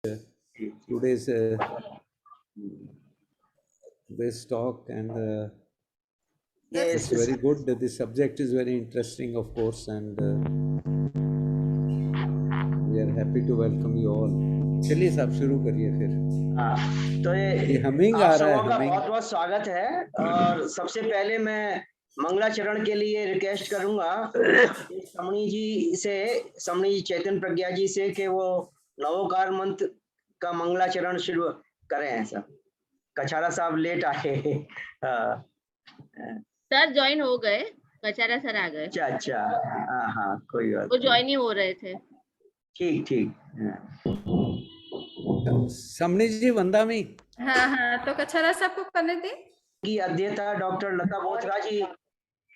today's this talk, and it's very good. The subject is very interesting, of course, and we are happy to welcome you all. चलिए साहब शुरू करिए फिर। तो ये humming आप आ रहा है, सबों का हमिंग। बहुत बहुत स्वागत है। और सबसे पहले मैं मंगलाचरण के लिए रिक्वेस्ट करूंगा समणी जी चैतन्य प्रज्ञा जी से कि वो नवोकार मंत्र का मंगलाचरण शुरू करें। ऐसा कछारा साहब लेट आए। सर ज्वाइन हो गए, कचारा सर आ गए। अच्छा हाँ कोई बात वो ज्वाइन ही हो रहे थे। ठीक समणी जी वंदा में। हाँ तो कछारा साहब को करने दें। की अध्यक्षता डॉक्टर लता बोथरा जी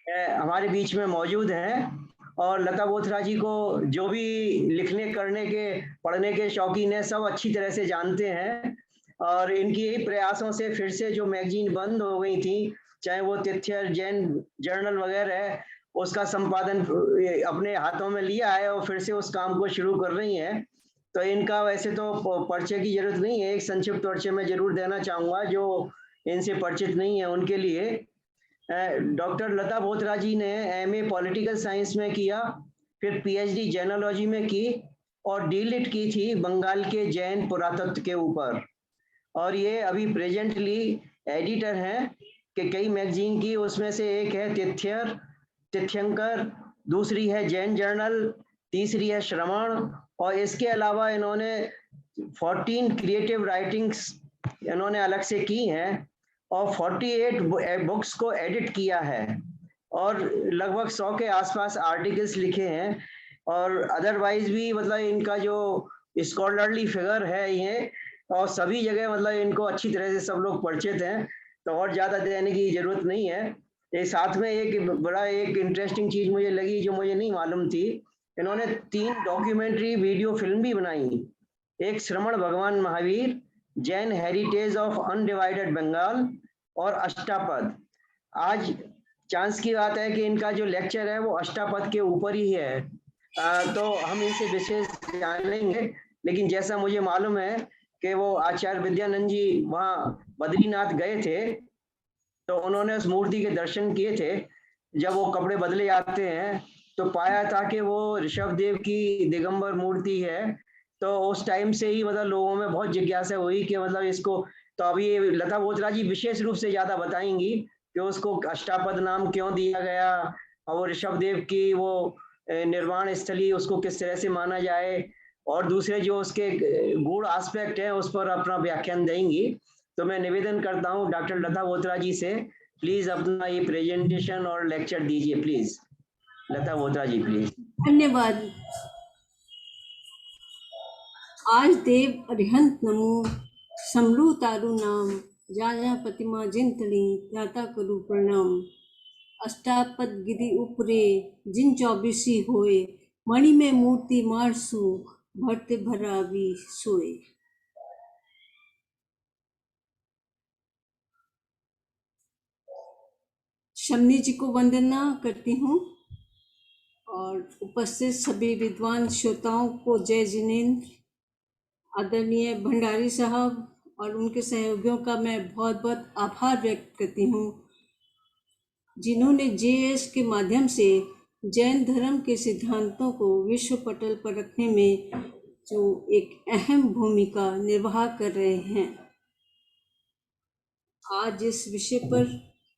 हमारे बीच में मौजूद हैं। और लता बोथरा जी को जो भी लिखने करने के पढ़ने के शौकीन है सब अच्छी तरह से जानते हैं। और इनकी यही प्रयासों से फिर से जो मैगजीन बंद हो गई थी, चाहे वो तिथ्यर जैन जर्नल वगैरह है, उसका संपादन अपने हाथों में लिया है और फिर से उस काम को शुरू कर रही हैं। तो इनका वैसे तो परिचय की जरूरत नहीं है, एक संक्षिप्त परिचय मैं जरूर देना चाहूँगा जो इनसे परिचित नहीं है उनके लिए। डॉक्टर लता बोथरा जी ने एमए पॉलिटिकल साइंस में किया, फिर पीएचडी जर्नलॉजी में की और डीलिट की थी बंगाल के जैन पुरातत्व के ऊपर। और ये अभी प्रेजेंटली एडिटर हैं कि कई मैगजीन की, उसमें से एक है तिथ्यंकर, दूसरी है जैन जर्नल, तीसरी है श्रवण। और इसके अलावा इन्होंने 14 क्रिएटिव राइटिंग्स इन्होंने अलग से की हैं और 48 बुक्स को एडिट किया है और लगभग 100 के आसपास आर्टिकल्स लिखे हैं। और अदरवाइज भी मतलब इनका जो स्कॉलरली फिगर है ये, और सभी जगह मतलब इनको अच्छी तरह से सब लोग परिचित हैं, तो और ज़्यादा देने की ज़रूरत नहीं है। ये साथ में एक इंटरेस्टिंग चीज़ मुझे लगी जो मुझे नहीं मालूम थी, इन्होंने 3 डॉक्यूमेंट्री वीडियो फिल्म भी बनाई। एक श्रवण भगवान Mahavir, Jain heritage of undivided Bengal और अष्टापद। आज चांस की बात है कि इनका जो लेक्चर है वो अष्टापद के ऊपर ही है। तो हम इनसे विशेष जानेंगे, लेकिन जैसा मुझे मालूम है कि वो आचार्य विद्यानंद जी वहाँ बद्रीनाथ गए थे तो उन्होंने उस मूर्ति के दर्शन किए थे। जब वो कपड़े बदले जाते हैं तो पाया था कि वो ऋषभ देव की दिगंबर मूर्ति है। तो उस टाइम से ही मतलब लोगों में बहुत जिज्ञासा हुई कि मतलब इसको, तो अभी लता बोथरा जी विशेष रूप से ज्यादा बताएंगी कि उसको अष्टापद नाम क्यों दिया गया और वो ऋषभ देव की वो निर्वाण स्थली उसको किस तरह से माना जाए और दूसरे जो उसके गूढ़ एस्पेक्ट है उस पर अपना व्याख्यान देंगी। तो मैं निवेदन करता हूँ डॉक्टर लता बोथरा जी से, प्लीज अपना ये प्रेजेंटेशन और लेक्चर दीजिए प्लीज। लता बोथरा जी प्लीज। धन्यवाद। आज देव अरिहंत नमो समरू तारु नाम, जा प्रतिमा जिंतड़ी त्याता करू प्रणाम। अष्टापद गिरि उपरे जिन 24 होए, मणि में मूर्ति मारसू भरते भरा भी सोए। शमनी जी को वंदना करती हूँ और उपस्थित सभी विद्वान श्रोताओं को जय जिनेन्द्र। आदरणीय भंडारी साहब और उनके सहयोगियों का मैं बहुत बहुत आभार व्यक्त करती हूँ, जिन्होंने जेएस के माध्यम से जैन धर्म के सिद्धांतों को विश्व पटल पर रखने में जो एक अहम भूमिका निर्वाह कर रहे हैं। आज जिस विषय पर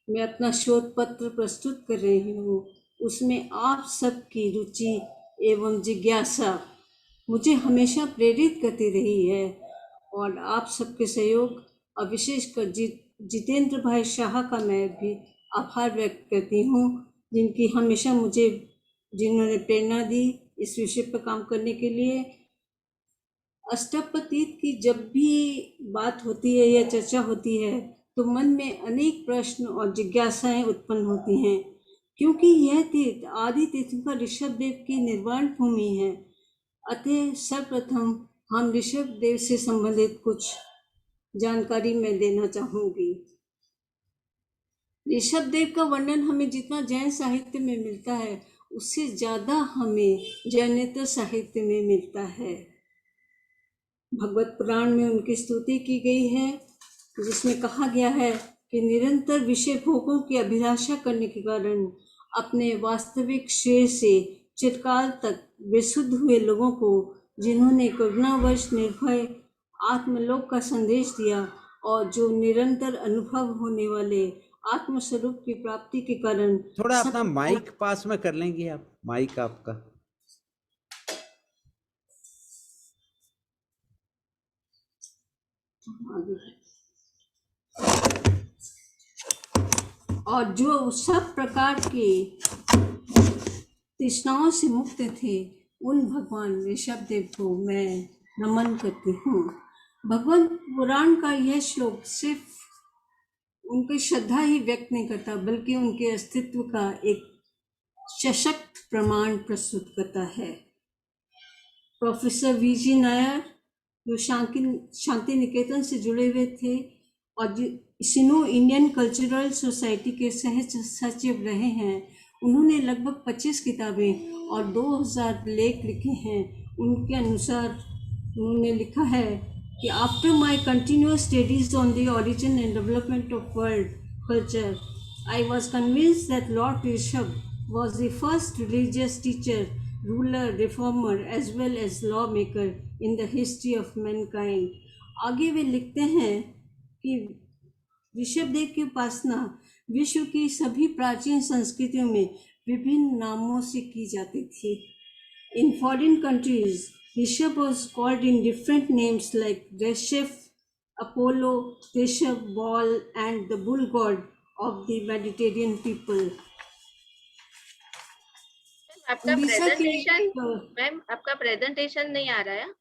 मैं अपना शोध पत्र प्रस्तुत कर रही हूँ उसमें आप सबकी रुचि एवं जिज्ञासा मुझे हमेशा प्रेरित करती रही है और आप सबके सहयोग और विशेषकर जितेंद्र भाई शाह का मैं भी आभार व्यक्त करती हूँ, जिन्होंने प्रेरणा दी इस विषय पर काम करने के लिए। अष्टापतीत की जब भी बात होती है या चर्चा होती है तो मन में अनेक प्रश्न और जिज्ञासाएं उत्पन्न होती हैं, क्योंकि यह तीर्थ आदि तीर्थंकर ऋषभ देव की निर्वाण भूमि है। अतः सर्वप्रथम हम ऋषभ देव से संबंधित कुछ जानकारी मैं देना चाहूँगी। ऋषभ देव का वर्णन हमें जितना जैन साहित्य में मिलता है उससे ज़्यादा हमें जैनेतर साहित्य में मिलता है। भगवत पुराण में उनकी स्तुति की गई है, जिसमें कहा गया है कि निरंतर विषय भोगों की अभिलाषा करने के कारण अपने वास्तविक श्रेय से चिरकाल तक विशुद्ध हुए लोगों को, जिन्होंने करुणावश निर्भय आत्मलोक का संदेश दिया और जो निरंतर अनुभव होने वाले आत्मस्वरूप की प्राप्ति के कारण थोड़ा अपना माइक पास में कर लेंगे आप, माइक आपका। और जो सब प्रकार के तृष्णाओं से मुक्त थे, उन भगवान ऋषभ देव को मैं नमन करती हूँ। भगवान पुराण का यह श्लोक सिर्फ उनकी श्रद्धा ही व्यक्त नहीं करता, बल्कि उनके अस्तित्व का एक सशक्त प्रमाण प्रस्तुत करता है। प्रोफेसर वीजी नायर, जो शांति निकेतन से जुड़े हुए थे और सिनो इंडियन कल्चरल सोसाइटी के सह सचिव रहे हैं, उन्होंने लगभग 25 किताबें और 2000 लेख लिखे हैं। उनके अनुसार उन्होंने लिखा है कि after my continuous studies on the origin and development of world culture, I was convinced that Lord Rishabh was the first religious teacher, ruler, reformer as well as law maker in the history of mankind. आगे वे लिखते हैं कि ऋषभ देव की उपासना विश्व की सभी प्राचीन संस्कृतियों में विभिन्न नामों से की जाती थी। In foreign countries, Rishabh was called in different names like Reshef, Apollo, Rishabh, Baal, and the bull god of the Mediterranean people. आपका उड़ीसा के प्रेजेंटेशन, मैम आपका प्रेजेंटेशन नहीं आ रहा है?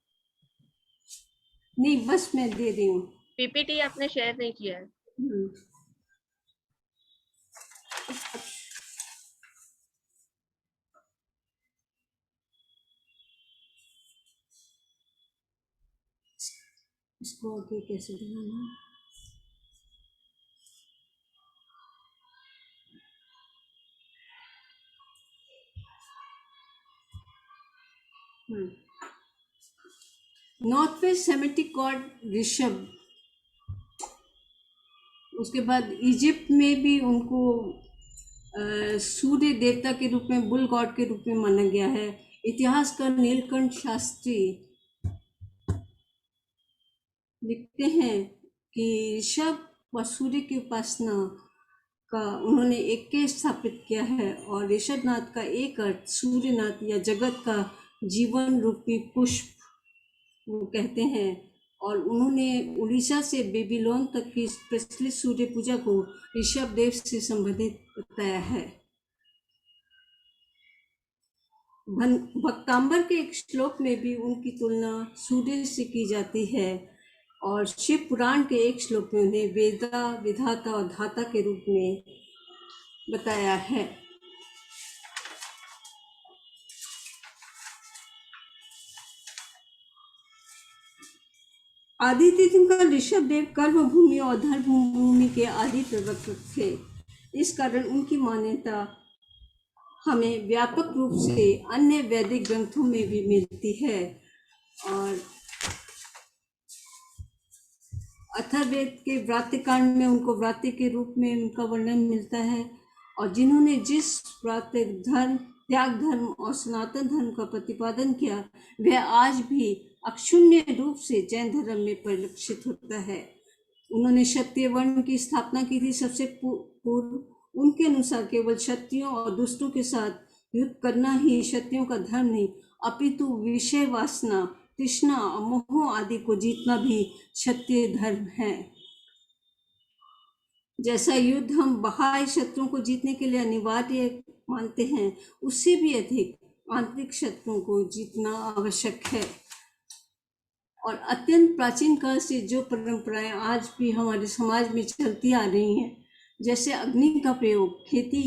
नहीं, बस मैं दे रही हूँ। पीपीटी आपने शेयर नहीं किया है। इसको आगे कैसे बनाना? North west Semitic god Resheph. उसके बाद इजिप्ट में भी उनको सूर्य देवता के रूप में, बुल गॉड के रूप में माना गया है। इतिहासकार नीलकंठ शास्त्री लिखते हैं कि ऋषभ व सूर्य की उपासना का उन्होंने ऐक्य स्थापित किया है और ऋषभनाथ का एक अर्थ सूर्यनाथ या जगत का जीवन रूपी पुष्प वो कहते हैं। और उन्होंने उड़ीसा से बेबीलोन तक की प्रचलित सूर्य पूजा को ऋषभ देव से संबंधित बताया है। भक्तांबर के एक श्लोक में भी उनकी तुलना सूर्य से की जाती है और शिव पुराण के एक श्लोक में उन्हें वेदा, विधाता और धाता के रूप में बताया है। आदि तीर्थंकर ऋषभ देव कर्म भूमि और धर्म भूमि के आदि प्रवर्तक थे। इस कारण उनकी मान्यता हमें व्यापक रूप से अन्य वैदिक ग्रंथों में भी मिलती है और अथर्ववेद के व्रात्यकांड में उनको व्रात्य के रूप में उनका वर्णन मिलता है। और जिन्होंने जिस व्रात्य धर्म, त्याग धर्म और सनातन धर्म का प्रतिपादन किया, वह आज भी अक्षुण्य रूप से जैन धर्म में परिलक्षित होता है। उन्होंने क्षत्रिय वर्ण की स्थापना की थी सबसे पूर्व। उनके अनुसार केवल क्षत्रियों और दुष्टों के साथ युद्ध करना ही क्षत्रियों का धर्म नहीं, अपितु विषय वासना, तृष्णा और मोह आदि को जीतना भी क्षत्रिय धर्म है। जैसा युद्ध हम बाह्य शत्रुओं को जीतने के लिए अनिवार्य मानते हैं, उससे भी अधिक आंतरिक शत्रुओं को जीतना आवश्यक है। और अत्यंत प्राचीन काल से जो परंपराएं आज भी हमारे समाज में चलती आ रही हैं, जैसे अग्नि का प्रयोग, खेती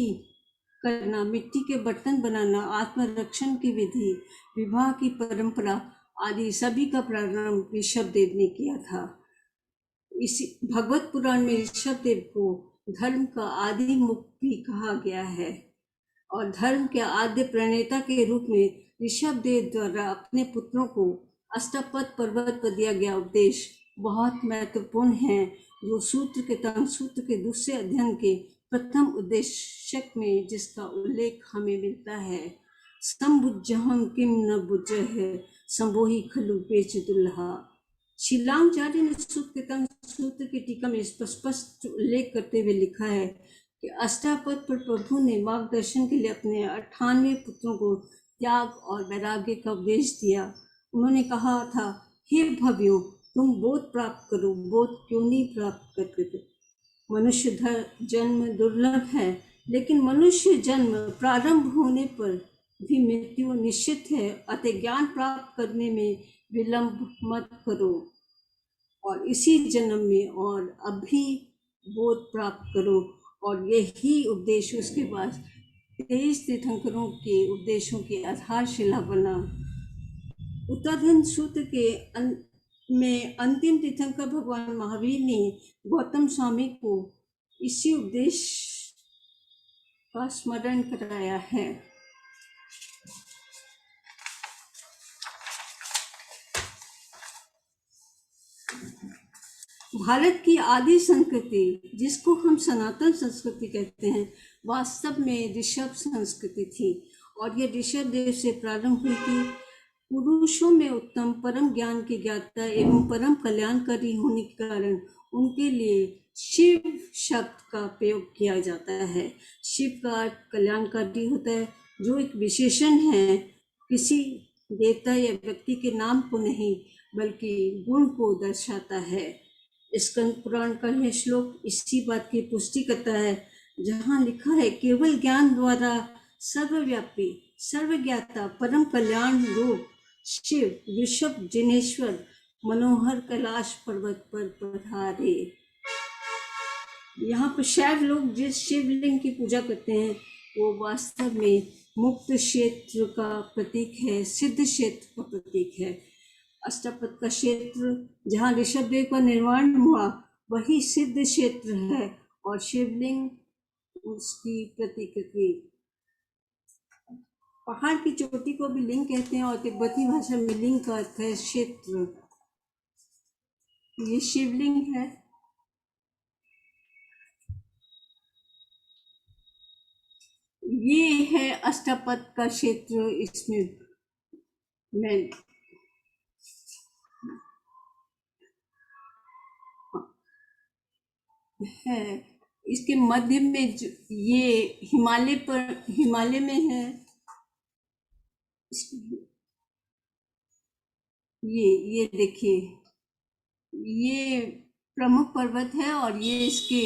करना, मिट्टी के बर्तन बनाना, आत्मरक्षण की विधि, विवाह की परंपरा आदि सभी का प्रारंभ ऋषभ देव ने किया था। इसी भगवत पुराण में ऋषभ देव को धर्म का आदि मुख भी कहा गया है और धर्म के आद्य प्रणेता के रूप में ऋषभ देव द्वारा अपने पुत्रों को अष्टापद पर्वत पर दिया गया उपदेश बहुत महत्वपूर्ण है, जो सूत्र के तंग सूत्र के दूसरे अध्ययन के प्रथम उद्देश्यक में जिसका उल्लेख हमें मिलता है। संबुज्जहं किम न बुज्जह संबोहि खलु पेचितुल्लाह। शिलांचार्य ने सूत्र के तंग सूत्र की टीका में स्पष्ट उल्लेख करते हुए लिखा है कि अष्टापद पर प्रभु ने मार्गदर्शन के लिए अपने 98 पुत्रों को त्याग और वैराग्य का उपदेश दिया। उन्होंने कहा था, हे भव्यों, तुम बोध प्राप्त करो, बोध क्यों नहीं प्राप्त करते। मनुष्य जन्म दुर्लभ है, लेकिन मनुष्य जन्म प्रारंभ होने पर भी मृत्यु निश्चित है, अतः ज्ञान प्राप्त करने में विलंब मत करो और इसी जन्म में और अभी बोध प्राप्त करो। और यही उपदेश उसके बाद 23 तीर्थंकरों के उपदेशों की आधारशिला बना। उत्तराधन सूत्र के में अंतिम तीर्थंकर भगवान महावीर ने गौतम स्वामी को इसी उपदेश का स्मरण कराया है। भारत की आदि संस्कृति, जिसको हम सनातन संस्कृति कहते हैं, वास्तव में ऋषभ संस्कृति थी और यह ऋषभ देव से प्रारंभ हुई थी। पुरुषों में उत्तम परम ज्ञान की ज्ञाता एवं परम कल्याणकारी होने के कारण उनके लिए शिव शब्द का प्रयोग किया जाता है। शिव का अर्थ कल्याणकारी होता है, जो एक विशेषण है, किसी देवता या व्यक्ति के नाम को नहीं बल्कि गुण को दर्शाता है। स्कंद पुराण का यह श्लोक इसी बात की पुष्टि करता है, जहाँ लिखा है, केवल ज्ञान द्वारा सर्वव्यापी सर्वज्ञाता परम कल्याण रूप शिव ऋषभ जिनेश्वर मनोहर कैलाश पर्वत पर पधारे। यहाँ पर शैव लोग जिस शिवलिंग की पूजा करते हैं वो वास्तव में मुक्त क्षेत्र का प्रतीक है, सिद्ध क्षेत्र का प्रतीक है। अष्टापद का क्षेत्र जहाँ ऋषभ देव का निर्माण हुआ वही सिद्ध क्षेत्र है और शिवलिंग उसकी प्रतिकृति। पहाड़ की चोटी को भी लिंग कहते हैं और तिब्बती भाषा में लिंग का अर्थ है क्षेत्र। ये शिवलिंग है। ये है अष्टापद का क्षेत्र। इसमें मैं है, इसके मध्य में ये हिमालय में है। ये देखिए, ये प्रमुख पर्वत है और ये इसके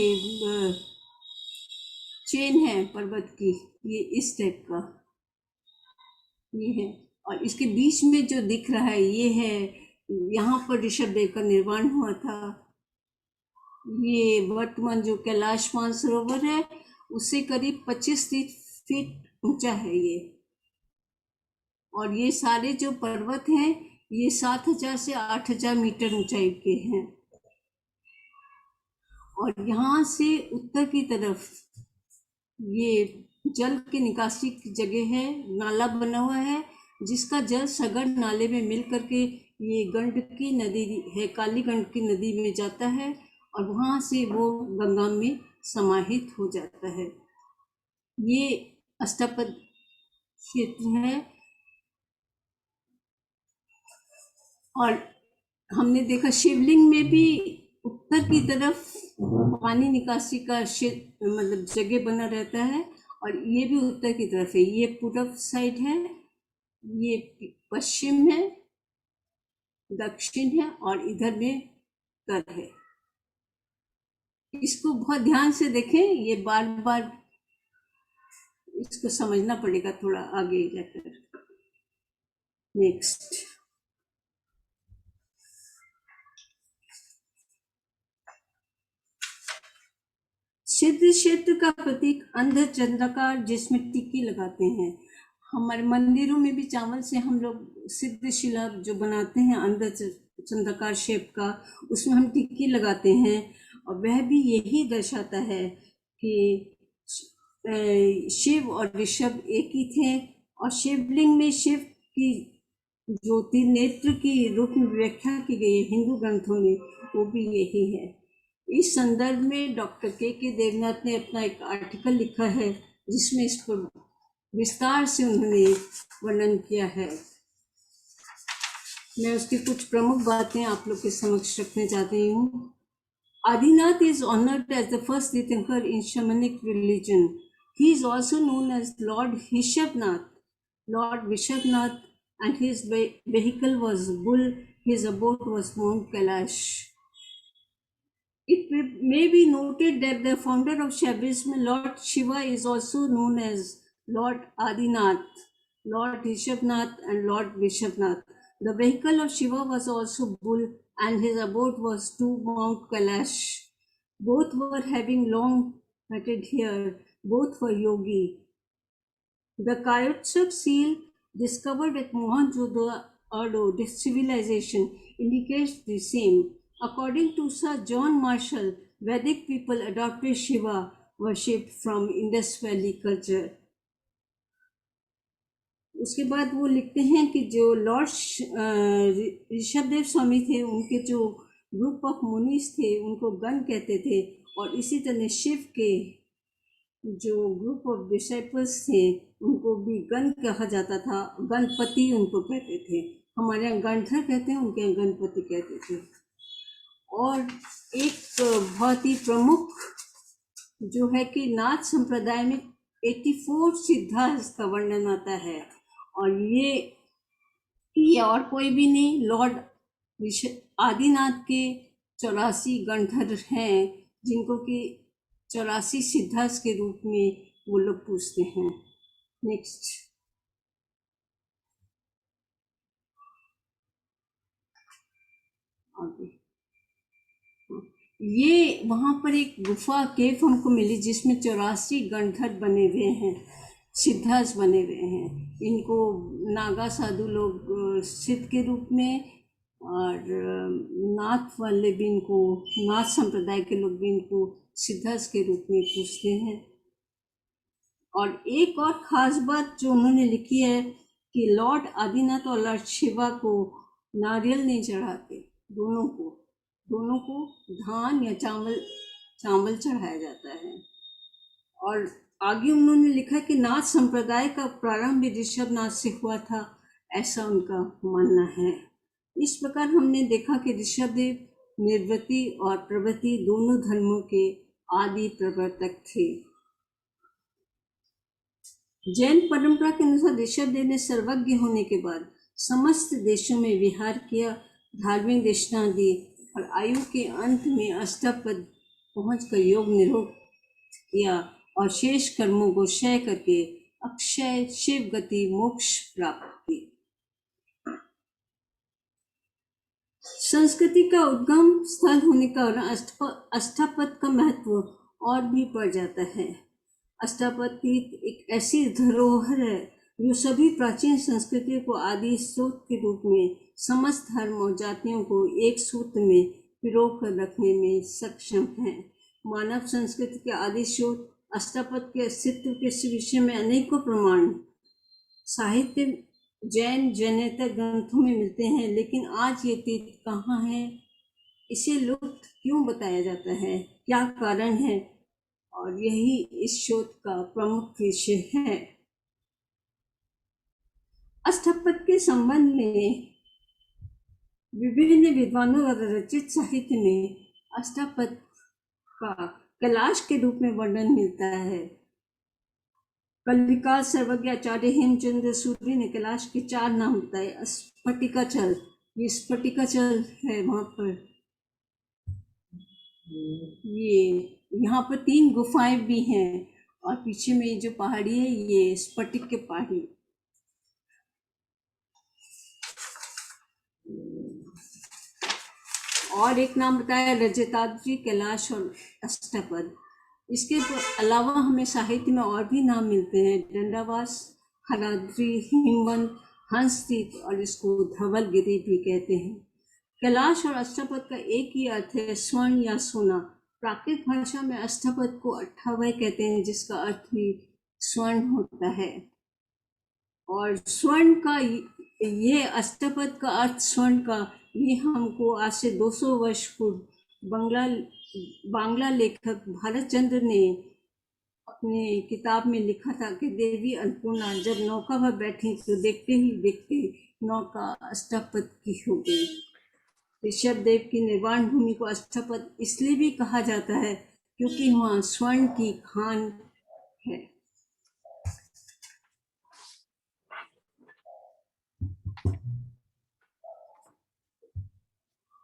चेन है पर्वत की, ये इस टाइप का ये है। और इसके बीच में जो दिख रहा है ये है, यहाँ पर ऋषभ देव का निर्माण हुआ था। ये वर्तमान जो कैलाश मानसरोवर है उससे करीब 25 फीट ऊंचा है ये। और ये सारे जो पर्वत हैं ये 7000 से 8000 मीटर ऊंचाई के हैं। और यहाँ से उत्तर की तरफ ये जल की निकासी की जगह है, नाला बना हुआ है जिसका जल सगर नाले में मिल करके ये गंडकी नदी है, काली गंडकी नदी में जाता है और वहाँ से वो गंगा में समाहित हो जाता है। ये अष्टापद क्षेत्र है। और हमने देखा शिवलिंग में भी उत्तर की तरफ पानी निकासी का क्षेत्र मतलब जगह बना रहता है और ये भी उत्तर की तरफ है। ये पूर्व साइड है, ये पश्चिम है, दक्षिण है और इधर में उत्तर है। इसको बहुत ध्यान से देखें, ये बार बार इसको समझना पड़ेगा थोड़ा आगे जाकर। नेक्स्ट, सिद्ध क्षेत्र का प्रतीक अंध चंद्राकार जिसमें टिक्की लगाते हैं। हमारे मंदिरों में भी चावल से हम लोग सिद्ध शिला जो बनाते हैं अंध चंद्राकार शेप का, उसमें हम टिक्की लगाते हैं और वह भी यही दर्शाता है कि शिव और ऋषभ एक ही थे और शिवलिंग में शिव की जो त्रिनेत्र की रूप में व्याख्या की गई है हिंदू ग्रंथों में, वो भी यही है। इस संदर्भ में डॉक्टर के देवनाथ ने अपना एक आर्टिकल लिखा है जिसमें इस पर विस्तार से उन्होंने वर्णन किया है। मैं उसकी कुछ प्रमुख बातें आप लोग के समक्ष रखने चाहती हूँ। Adinath is honored as the first Tirthankar in shamanic religion. He is also known as Lord Rishabhnath. Lord Rishabhnath, and his vehicle was bull. His abode was Mount Kailash. It may be noted that the founder of Shaivism, Lord Shiva, is also known as Lord Adinath, Lord Rishabhnath, and Lord Rishabhnath. The vehicle of Shiva was also bull, and his abode was to Mount Kailash. Both were having long matted hair. Both were yogi. The Kayotsak seal discovered at Mohenjo-daro civilization indicates the same. According to Sir John Marshall, Vedic people adopted Shiva worship from Indus Valley culture. उसके बाद वो लिखते हैं कि जो Lord Rishabhdev स्वामी थे, उनके जो ग्रुप ऑफ मुनीस थे उनको गण कहते थे, और इसी तरह शिव के जो ग्रुप ऑफ डिसाइपल्स थे उनको भी गण कहा जाता था। गणपति उनको कहते थे, हमारे यहाँ गणधर कहते हैं, उनके यहाँ गणपति कहते थे। और एक बहुत ही प्रमुख जो है कि नाथ संप्रदाय में 84 सिद्धार्थ का वर्णन आता है, और ये और कोई भी नहीं, लॉर्ड आदिनाथ के 84 गणधर हैं जिनको कि 84 सिद्धार्थ के रूप में वो लोग पूछते हैं। नेक्स्ट, आगे ये वहाँ पर एक गुफा केव हमको मिली जिसमें 84 गणधर बने हुए हैं, सिद्धार्थ बने हुए हैं। इनको नागा साधु लोग सिद्ध के रूप में, और नाथ वाले भी इनको, नाथ संप्रदाय के लोग भी इनको सिद्धार्थ के रूप में पूछते हैं। और एक और ख़ास बात जो उन्होंने लिखी है कि लॉर्ड आदिनाथ और लॉर्ड शिवा को नारियल नहीं चढ़ाते, दोनों को धान या चावल चढ़ाया जाता है। और आगे उन्होंने लिखा कि नाथ संप्रदाय का प्रारंभ ऋषभनाथ से हुआ था, ऐसा उनका मानना है। इस प्रकार हमने देखा कि ऋषभदेव निर्वृति और प्रवृत्ति दोनों धर्मों के आदि प्रवर्तक थे। जैन परंपरा के अनुसार ऋषभदेव ने सर्वज्ञ होने के बाद समस्त देशों में विहार किया, धार्मिक दक्षिणा दी, और आयु के अंत में अष्टपद पहुंचकर योग निरोध किया और शेष कर्मों को क्षय करके अक्षय शिव गति मोक्ष प्राप्त की। संस्कृति का उद्गम स्थल होने का अष्टापद का महत्व और भी बढ़ जाता है। अष्टापद तीर्थ एक ऐसी धरोहर है जो सभी प्राचीन संस्कृतियों को आदि स्रोत के रूप में समस्त धर्म और जातियों को एक सूत्र में पिरो कर रखने में सक्षम है। मानव संस्कृति के आदि स्रोत अष्टापद के अस्तित्व के विषय में अनेकों प्रमाण साहित्य जैन जैनेतर ग्रंथों में मिलते हैं, लेकिन आज ये तीर्थ कहाँ है, इसे लुप्त क्यों बताया जाता है, क्या कारण है, और यही इस शोध का प्रमुख विषय है। अष्टपद के संबंध में विभिन्न विद्वानों द्वारा रचित साहित्य में अष्टापद का कैलाश के रूप में वर्णन मिलता है। कलिका सर्वज्ञ आचार्य हेमचंद्र सूरी ने कैलाश के 4 नाम बताए। स्फटिकाचल, ये स्फटिकाचल है वहाँ पर, ये यहाँ पर 3 गुफाएं भी हैं, और पीछे में जो पहाड़ी है ये स्फटिक के पहाड़ी। और एक नाम बताया रजताद्रि, कैलाश और अष्टपद। इसके अलावा हमें साहित्य में और भी नाम मिलते हैं, दंडावास, हलाद्रि, हिमवंत, हंसतीर्थ, और इसको धवलगिरी भी कहते हैं। कैलाश और अष्टपद का एक ही अर्थ है, स्वर्ण या सोना। प्राकृत भाषा में अष्टपद को अट्ठावय कहते हैं, जिसका अर्थ भी स्वर्ण होता है। और स्वर्ण का ये अष्टपद का अर्थ स्वर्ण का ये हमको आज से 200 वर्ष पूर्व बांग्ला लेखक भारत चंद्र ने अपने किताब में लिखा था कि देवी अन्नपूर्णा जब नौका पर बैठी तो देखते ही देखते नौका अष्टपद की हो गई। ऋषभ देव की निर्वाण भूमि को अष्टपद इसलिए भी कहा जाता है क्योंकि वहाँ स्वर्ण की खान है।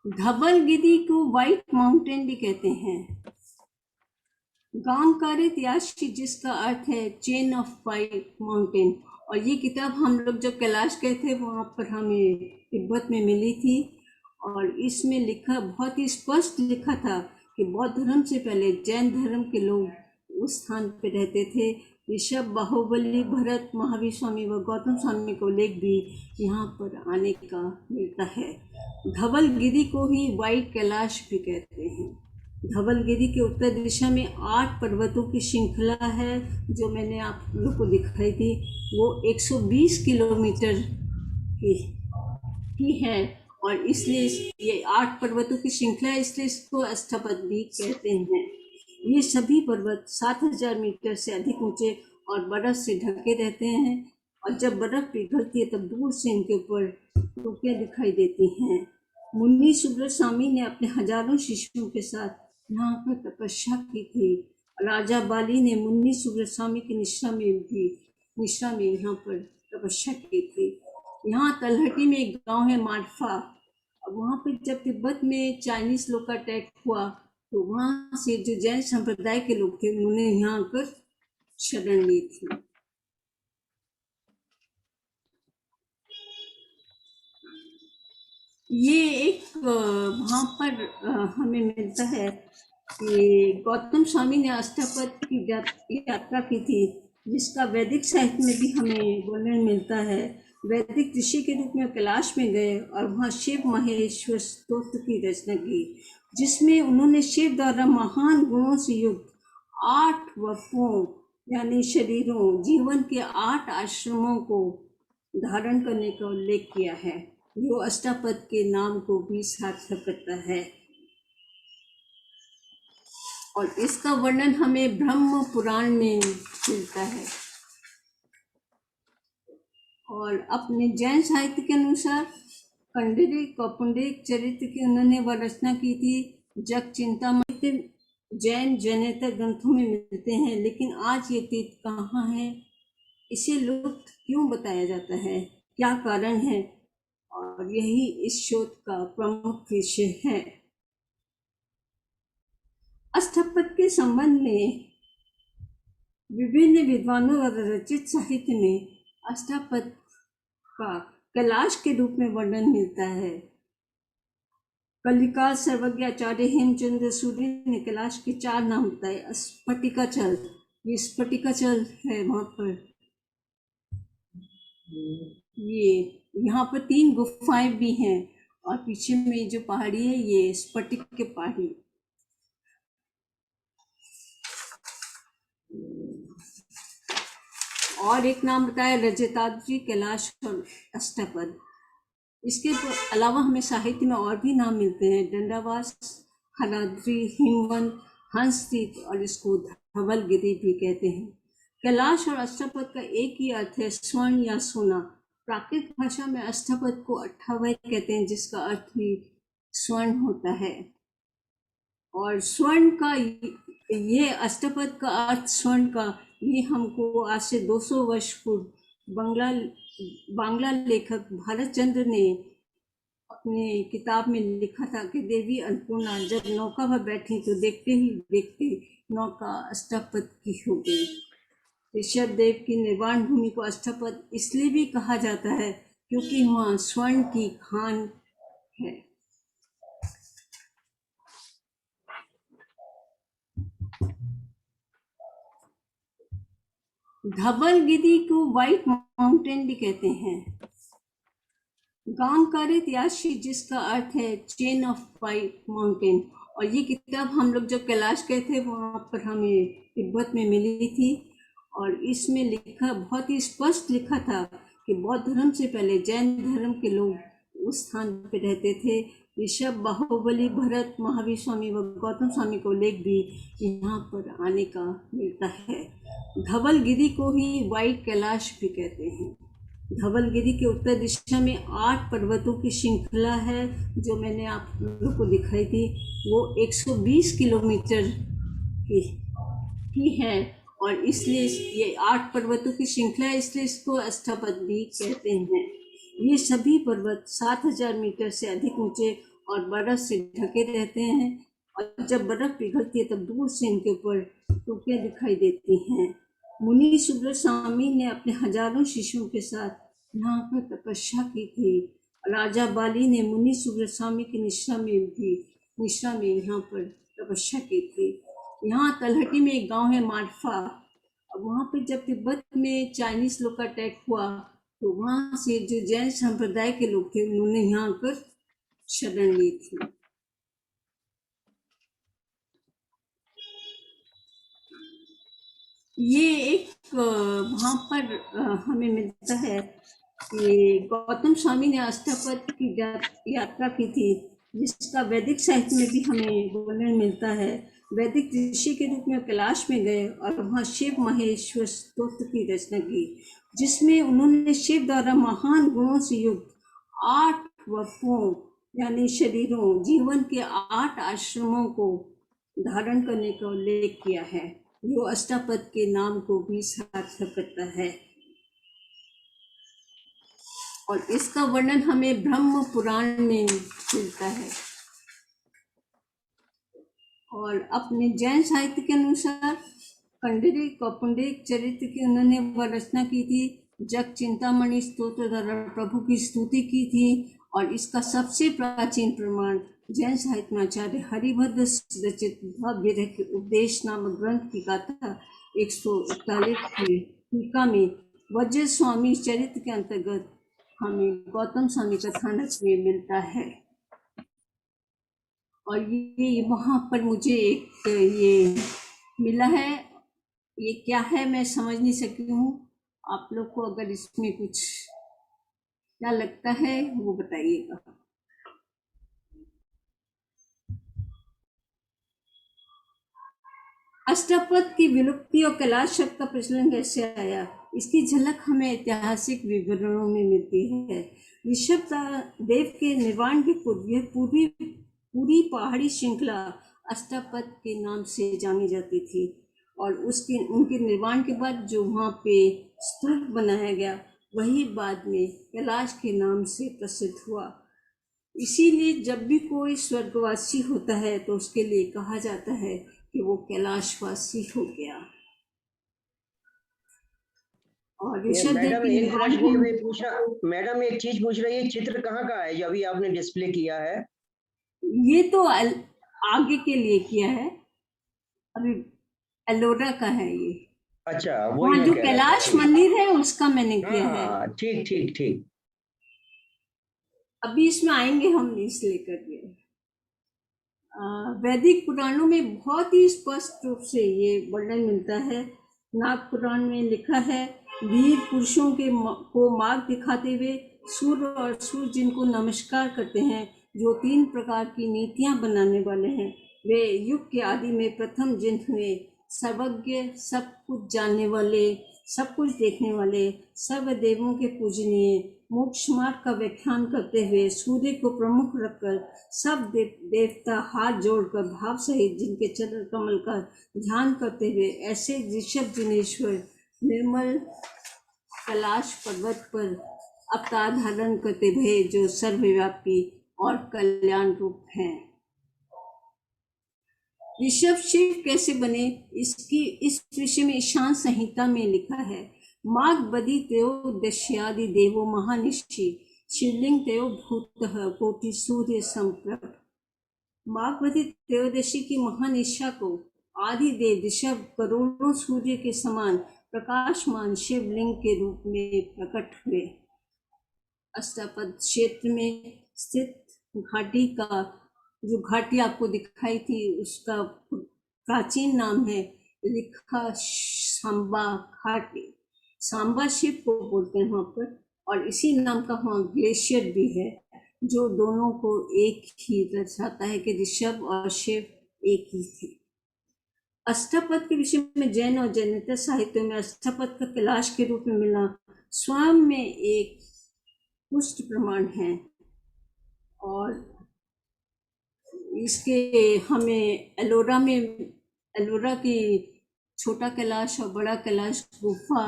धवलगिरी को व्हाइट माउंटेन भी कहते हैं। गांवकारी त्याशी जिसका अर्थ है चेन ऑफ व्हाइट माउंटेन, और ये किताब हम लोग जब कैलाश गए थे वहाँ पर हमें तिब्बत में मिली थी, और इसमें लिखा बहुत ही स्पष्ट लिखा था कि बौद्ध धर्म से पहले जैन धर्म के लोग उस स्थान पे रहते थे। ऋषभ, बाहुबली, भरत, महावीर स्वामी व गौतम स्वामी को लेख भी यहाँ पर आने का मिलता है। धवलगिरी को ही व्हाइट कैलाश भी कहते हैं। धवलगिरी के उत्तर दिशा में 8 पर्वतों की श्रृंखला है जो मैंने आप लोग को दिखाई थी, वो 120 किलोमीटर की है, और इसलिए ये 8 पर्वतों की श्रृंखला है, इसलिए इसको अष्टपद भी कहते हैं। ये सभी पर्वत 7000 मीटर से अधिक ऊंचे और बर्फ से ढके रहते हैं, और जब बर्फ पिघलती है तब दूर से इनके ऊपर टोपियां दिखाई देती हैं। मुन्नी सुब्रत स्वामी ने अपने हजारों शिष्यों के साथ यहाँ पर तपस्या की थी। राजा बाली ने मुन्नी सुब्रत स्वामी की निष्ठा में यहाँ पर तपस्या की थी। यहाँ तलहटी में एक गांव है मारफा। अब वहाँ पे जब तिब्बत में चाइनीज लोग का अटैक हुआ तो वहाँ से जो जैन संप्रदाय के लोग थे उन्होंने यहाँ आकर शरण ली थी। ये एक वहाँ पर हमें मिलता है कि गौतम स्वामी ने अष्टपद की यात्रा की थी, जिसका वैदिक साहित्य में भी हमें वर्णन मिलता है। वैदिक ऋषि के रूप में कैलाश में गए और वहाँ शिव महेश्वर स्तोत्र की रचना की, जिसमें उन्होंने शिव द्वारा महान गुणों से युक्त 8 वपुओं यानी शरीरों, जीवन के 8 आश्रमों को धारण करने का उल्लेख किया है, जो अष्टपद के नाम को भी सार्थक करता है। और इसका वर्णन हमें ब्रह्म पुराण में मिलता है। और अपने जैन साहित्य के अनुसार कंडरिक कौपुंडिक चरित्र की उन्होंने वह रचना की थी। जग चिंतामणि जैन जैनेतर ग्रंथों में मिलते हैं, लेकिन आज ये तीर्थ कहाँ है, इसे लुप्त क्यों बताया जाता है, क्या कारण है, और यही इस शोध का प्रमुख विषय है। अष्टपद के संबंध में विभिन्न विद्वानों और रचित साहित्य में अष्टपद का कैलाश के रूप में वर्णन मिलता है। कलिका सर्वज्ञ आचार्य हेमचंद्र सूर्य ने कैलाश के 4 नाम बताए। स्फटिकाचल, ये स्फटिकाचल है वहाँ पर, ये यहाँ पर 3 गुफाएं भी हैं, और पीछे में जो पहाड़ी है ये स्फटिक के पहाड़ी। और एक नाम बताया रजताद्रि, कैलाश और अष्टपद। इसके अलावा हमें साहित्य में और भी नाम मिलते हैं, दंडावास, हलाद्रि, हिमवंत, हंसतीर्थ, और इसको धवलगिरी भी कहते हैं। कैलाश और अष्टपद का एक ही अर्थ है स्वर्ण या सोना। प्राकृत भाषा में अष्टपद को अट्ठावय कहते हैं, जिसका अर्थ भी स्वर्ण होता है। और स्वर्ण का ये अष्टपद का अर्थ स्वर्ण का ये हमको आज से 200 वर्ष पूर्व बांग्ला लेखक भारत चंद्र ने अपने किताब में लिखा था कि देवी अन्नपूर्णा जब नौका पर बैठी तो देखते ही देखते नौका अष्टपद की हो गई। ऋषभ देव की निर्वाण भूमि को अष्टपद इसलिए भी कहा जाता है क्योंकि वहाँ स्वर्ण की खान है। धवलगिरी को व्हाइट माउंटेन भी कहते हैं। गांवकारी त्याशी जिसका अर्थ है चेन ऑफ व्हाइट माउंटेन, और ये किताब हम लोग जब कैलाश गए थे वहाँ पर हमें तिब्बत में मिली थी, और इसमें लिखा बहुत ही स्पष्ट लिखा था कि बौद्ध धर्म से पहले जैन धर्म के लोग उस स्थान पे रहते थे। ऋषभ, बाहुबली, भरत, महावीर स्वामी व गौतम स्वामी को उल्लेख भी यहाँ पर आने का मिलता है। धवलगिरी को ही व्हाइट कैलाश भी कहते हैं। धवलगिरी के उत्तर दिशा में 8 पर्वतों की श्रृंखला है, जो मैंने आप लोगों को दिखाई थी। वो 120 किलोमीटर की है और इसलिए ये 8 पर्वतों की श्रृंखला है, इसलिए इसको अष्टपद भी कहते हैं। ये सभी पर्वत 7000 मीटर से अधिक ऊंचे और बर्फ से ढके रहते हैं और जब बर्फ पिघलती है तब दूर से इनके ऊपर टोपियां दिखाई देती हैं। मुनि सुब्रत स्वामी ने अपने हजारों शिष्यों के साथ यहाँ पर तपस्या की थी। राजा बाली ने मुनि सुब्रत स्वामी की निष्ठा में यहाँ पर तपस्या की थी। यहाँ तलहटी में एक गांव है मारफा। अब वहाँ पे जब तिब्बत में चाइनीज लोग का अटैक हुआ तो वहाँ से जो जैन संप्रदाय के लोग थे उन्होंने यहाँ आकर शरण ली थी। ये एक वहाँ पर हमें मिलता है कि गौतम स्वामी ने अष्टपद की यात्रा की थी, जिसका वैदिक साहित्य में भी हमें वर्णन मिलता है। वैदिक ऋषि के रूप में कैलाश में गए और वहाँ शिव महेश्वर स्तोत्र की रचना की, जिसमें उन्होंने शिव द्वारा महान गुणों से युक्त 8 वपुओं यानी शरीरों, जीवन के 8 आश्रमों को धारण करने का उल्लेख किया है, जो अष्टपद के नाम को भी सार्थक करता है। और इसका वर्णन हमें ब्रह्म पुराण में मिलता है। और अपने जैन साहित्य के अनुसार कंडरिक कौपुंडिक चरित्र की उन्होंने वह रचना की थी। जग चिंतामणि स्तोत्र द्वारा प्रभु की स्तुति की थी और इसका सबसे प्राचीन प्रमाण जैन साहित्य में आचार्य हरिभद्र रचित भव्य के उपदेश नामक ग्रंथ की गाथा 141 की टीका में वज्र स्वामी चरित्र के अंतर्गत हमें गौतम स्वामी कथानक में मिलता है। और ये वहाँ पर मुझे एक ये मिला है, ये क्या है मैं समझ नहीं सकी हूँ। आप लोग को अगर इसमें कुछ क्या लगता है वो बताइएगा। अष्टपद की विलुप्ति और कैलाश शब्द का प्रचलन कैसे आया, इसकी झलक हमें ऐतिहासिक विवरणों में मिलती है। ऋषभ देव के निर्वाण के पूर्व यह पूरी पहाड़ी श्रृंखला अष्टपद के नाम से जानी जाती थी और उनके निर्माण के बाद जो वहाँ पे स्तूप बनाया गया वही बाद में कैलाश के नाम से प्रसिद्ध हुआ। इसीलिए जब भी कोई स्वर्गवासी होता है तो उसके लिए कहा जाता है कि वो कैलाशवासी हो गया। और मैडम एक चीज पूछ रही है, चित्र कहाँ का है जो अभी आपने डिस्प्ले किया है? ये तो आगे के लिए किया है, अभी एलोरा का है ये। अच्छा, वो जो कैलाश मंदिर है उसका मैंने किया है। ठीक ठीक ठीक। अभी इसमें आएंगे हम इस लेकर के। वैदिक पुराणों में बहुत ही स्पष्ट रूप से ये वर्णन मिलता है। नाग पुराण में लिखा है, वीर पुरुषों को मार्ग दिखाते हुए सूर्य और सूर्य जिनको नमस्कार करते हैं, जो 3 प्रकार की नीतियां बनाने वाले हैं, वे युग के आदि में प्रथम जिन हुए, सर्वज्ञ, सब कुछ जानने वाले, सब कुछ देखने वाले, सर्व देवों के पूजनीय, मोक्ष मार्ग का व्याख्यान करते हुए सूर्य को प्रमुख रखकर सब देवता हाथ जोड़कर भाव सहित जिनके चरण कमल का ध्यान करते हुए ऐसे ऋषभ जिनेश्वर निर्मल कैलाश पर्वत पर अवतार धारण करते हुए जो सर्वव्यापी और कल्याण रूप हैं। ऋषभ शिव कैसे बने, इस विषय में ईशान संहिता में लिखा है, माघ बदी त्रयोदश्यादि देवो महानिशि शिवलिंग तयो भूतः कोटि सूर्य संप्रभ। माघ बदी त्रयोदशी की महानिशा को आदि देव ऋषभ करोड़ों सूर्य के समान प्रकाशमान शिवलिंग के रूप में प्रकट हुए। अष्टपद क्षेत्र में स्थित घाटी का जो घाटी आपको दिखाई थी उसका प्राचीन नाम है लिखा सांबा घाटी। सांबा शिव को बोलते हैं वहाँ पर, और इसी नाम का वहाँ ग्लेशियर भी है, जो दोनों को एक ही दर्शाता है कि ऋषभ और शिव एक ही थे। अष्टपद के विषय में जैन और जैनेतर साहित्य में अष्टपद का कैलाश के रूप में मिलना स्वयं में एक पुष्ट प्रमाण है, और इसके हमें एलोरा की छोटा कैलाश और बड़ा कैलाश गुफा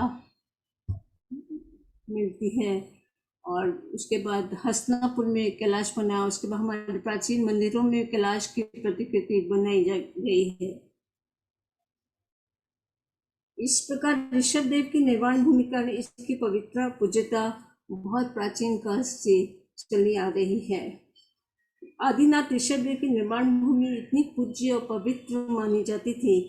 मिलती है, और उसके बाद हसनापुर में कैलाश बना, उसके बाद हमारे प्राचीन मंदिरों में कैलाश की प्रतिकृति बनाई गई है। इस प्रकार ऋषभ देव की निर्वाण भूमि का इसकी पवित्रता पूज्यता बहुत प्राचीन काल से चली आ रही है। आदिनाथ ऋषभ देव की निर्माण भूमि इतनी पूज्य और पवित्र मानी जाती थी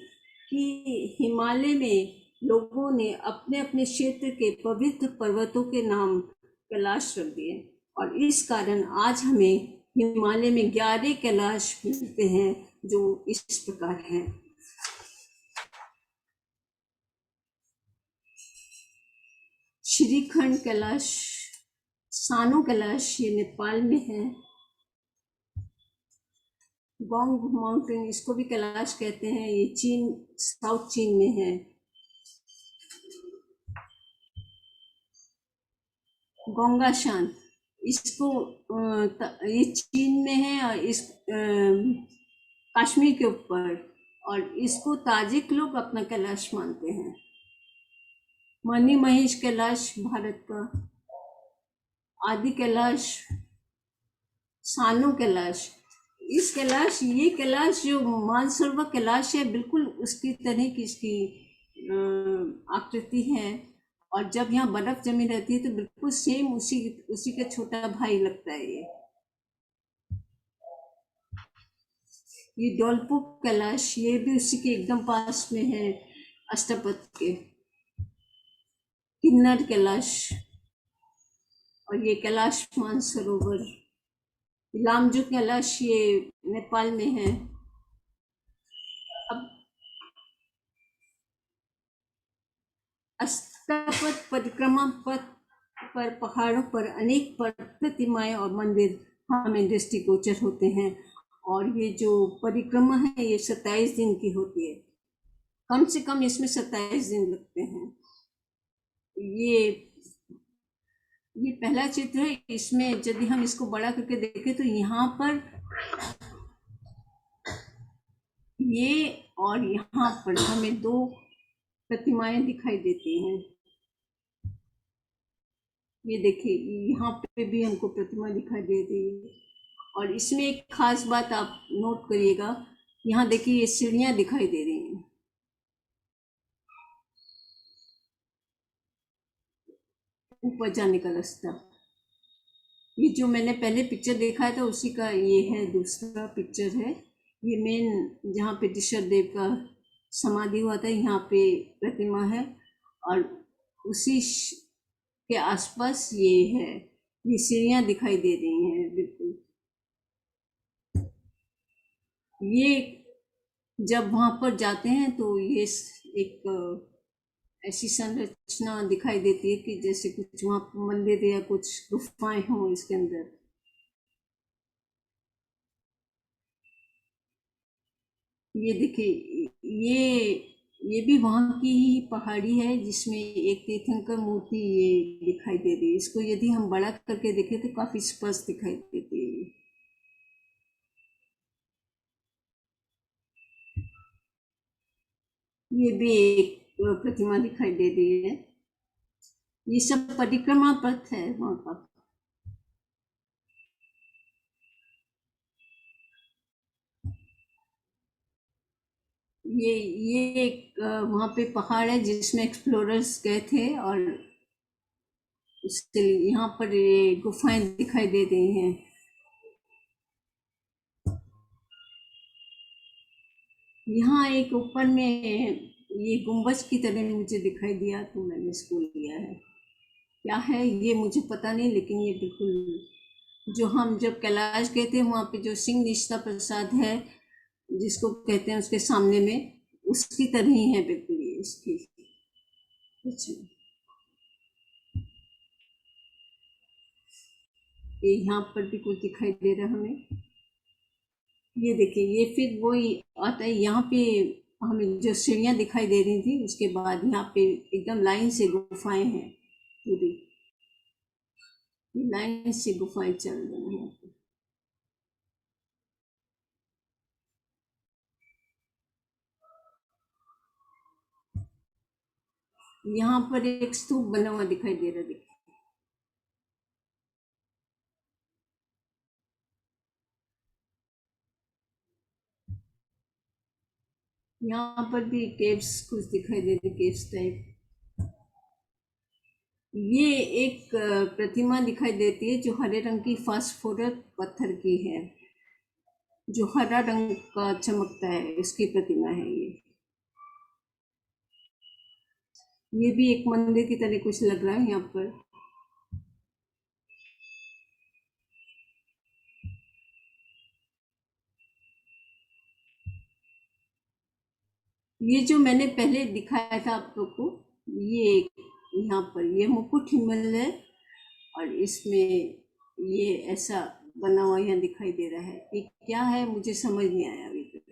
कि हिमालय में लोगों ने अपने अपने क्षेत्र के पवित्र पर्वतों के नाम कैलाश रख दिए, और इस कारण आज हमें हिमालय में 11 कैलाश मिलते हैं जो इस प्रकार हैं। श्रीखंड कैलाश, सानो कैलाश, ये नेपाल में है। गोंग माउंटेन, इसको भी कैलाश कहते हैं, ये चीन, साउथ चीन में है। गोंगाशान, इसको ये चीन में है, और इस कश्मीर के ऊपर, और इसको ताजिक लोग अपना कैलाश मानते हैं। मणि महेश कैलाश भारत का, आदि कैलाश, सानो कैलाश, ये कैलाश जो मानसरोवर कैलाश है, बिल्कुल उसकी तरह की इसकी आकृति है, और जब यहाँ बर्फ जमी रहती है तो बिल्कुल सेम उसी का छोटा भाई लगता है। ये डोलपो कैलाश, ये भी उसी के एकदम पास में है, अष्टपद के। किन्नर कैलाश, और ये कैलाश मानसरोवर। लामजू कैलाश, ये नेपाल में है। अब अष्टपद परिक्रमा पथ पर पहाड़ों पर अनेक प्रतिमाएं और मंदिर हमें दृष्टिगोचर होते हैं, और ये जो परिक्रमा है ये 27 दिन की होती है, कम से कम इसमें 27 दिन लगते हैं। ये पहला चित्र है, इसमें यदि हम इसको बड़ा करके देखें तो यहाँ पर ये और यहाँ पर हमें 2 प्रतिमाएं दिखाई देती हैं। ये देखिए, यहाँ पे भी हमको प्रतिमा दिखाई दे रही है, और इसमें एक खास बात आप नोट करिएगा, यहाँ देखिए ये सीढ़ियाँ दिखाई दे रही हैं। ऊपर जाने का रास्ता, ये जो मैंने पहले पिक्चर देखा था उसी का ये है, दूसरा पिक्चर है। ये मेन जहाँ पे ऋषभ देव का समाधि हुआ था, यहाँ पे प्रतिमा है, और उसी के आसपास ये है, ये सीढ़ियाँ दिखाई दे रही हैं बिल्कुल। ये जब वहाँ पर जाते हैं तो ये एक ऐसी संरचना दिखाई देती है कि जैसे कुछ वहाँ पर मंदिर या कुछ गुफाएं हों इसके अंदर। ये देखिए, ये भी वहाँ की ही पहाड़ी है जिसमें एक तीर्थंकर मूर्ति ये दिखाई दे रही है। इसको यदि हम बड़ा करके देखें तो काफी स्पष्ट दिखाई देती है। ये भी एक प्रतिमा दिखाई दे रही है। ये सब परिक्रमा पथ है वहाँ का। ये एक वहाँ पे पहाड़ है जिसमें एक्सप्लोरर्स गए थे, और उसके यहाँ पर ये गुफाएं दिखाई दे रही हैं। यहाँ एक ऊपर में ये गुंबज की तरह मुझे दिखाई दिया तो मैंने इसको लिया है। क्या है ये मुझे पता नहीं, लेकिन ये बिल्कुल जो हम जब कैलाश गए थे वहाँ पे जो सिंह निष्ठा प्रसाद है जिसको कहते हैं, उसके सामने में उसकी तरह ही है बिल्कुल ये इसकी। अच्छा, ये यहाँ पर भी कुछ दिखाई दे रहा है हमें। ये देखिए, ये फिर वही आता है, यहाँ पे हमें जो सीढ़ियाँ दिखाई दे रही थी, उसके बाद यहाँ पे एकदम लाइन से गुफाएं हैं पूरी, लाइन से गुफाएं चल रही हैं। यहाँ पर एक स्तूप बना हुआ दिखाई दे रहा है, देखिए। यहाँ पर भी केव्स कुछ दिखाई दे रहे, केव्स टाइप। ये एक प्रतिमा दिखाई देती है जो हरे रंग की फास्फोरस पत्थर की है, जो हरा रंग का चमकता है, इसकी प्रतिमा है ये। ये भी एक मंदिर की तरह कुछ लग रहा है यहाँ पर। ये जो मैंने पहले दिखाया था आप लोग को, ये यहाँ पर ये मुकुट हिमल है, और इसमें ये ऐसा बना हुआ यहाँ दिखाई दे रहा है। ये क्या है मुझे समझ नहीं आया अभी तक।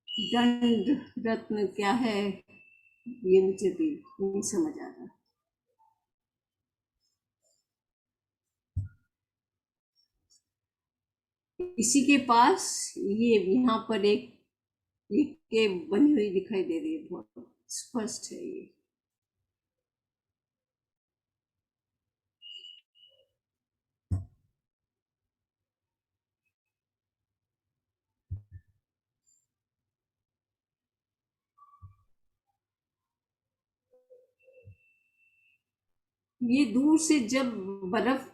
दंड रत्न क्या है ये मुझे भी नहीं समझ आ रहा। इसी के पास ये यहाँ पर एक ये केव बनी हुई दिखाई दे रही है, बहुत स्पष्ट है ये। ये दूर से जब बर्फ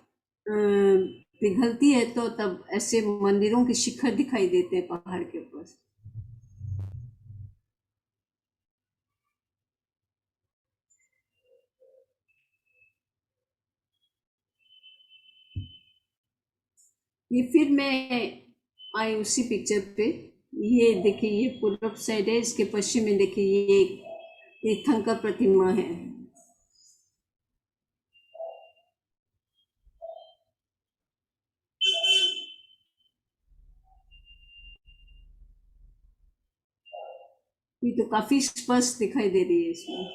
पिघलती है तो तब ऐसे मंदिरों के शिखर दिखाई देते हैं पहाड़ के ऊपर। ये फिर मैं आई उसी पिक्चर पे। ये देखिए, ये पूर्व साइड है, इसके पश्चिम में देखिए ये तीर्थंकर प्रतिमा है। ये तो काफी स्पष्ट दिखाई दे रही है इसमें।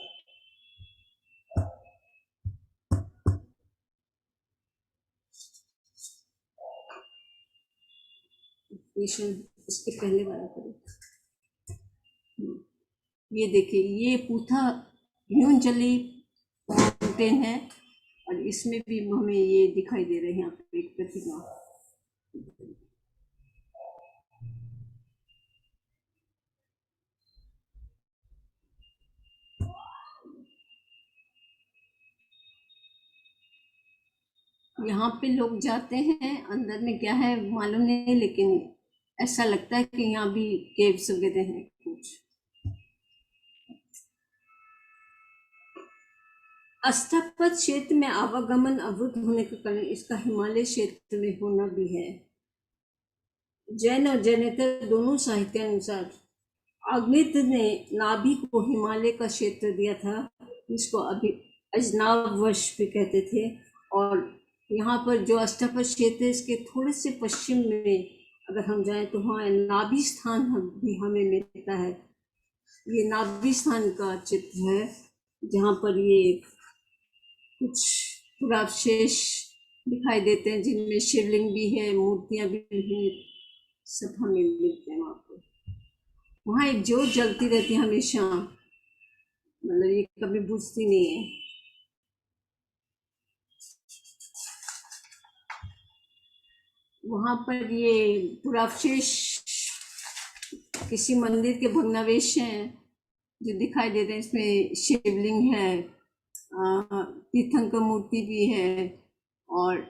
इसके पहले वाला करो। ये देखिए, ये पूथा न्यूनचली माउंटेन है, और इसमें भी हमें ये दिखाई दे रहे हैं यहाँ पे एक प्रतिमा। यहाँ पे लोग जाते हैं, अंदर में क्या है मालूम नहीं, लेकिन ऐसा लगता है कि यहाँ भी केव्स वगैरह हैं कुछ। अस्थापत क्षेत्र में आवागमन अवरुद्ध होने के कारण इसका हिमालय क्षेत्र में होना भी है। जैन और जैनेतर दोनों साहित्य अनुसार अग्नित ने नाभि को हिमालय का क्षेत्र दिया था, जिसको अभी अजनाववश भी कहते थे। और यहाँ पर जो अष्टपद क्षेत्र है, इसके थोड़े से पश्चिम में अगर हम जाएं तो वहाँ नाभि स्थान भी हमें मिलता है। ये नाभि स्थान का चित्र है, जहाँ पर ये कुछ पुरावशेष दिखाई देते हैं, जिनमें शिवलिंग भी है, मूर्तियाँ भी हैं, सब हमें मिलते हैं वहाँ पर। वहाँ एक ज्योत जलती रहती है हमेशा, मतलब ये कभी बुझती नहीं है। वहाँ पर ये पुरावशेष किसी मंदिर के भग्नावशेष हैं जो दिखाई देते हैं। इसमें शिवलिंग है, तीर्थंकर मूर्ति भी है, और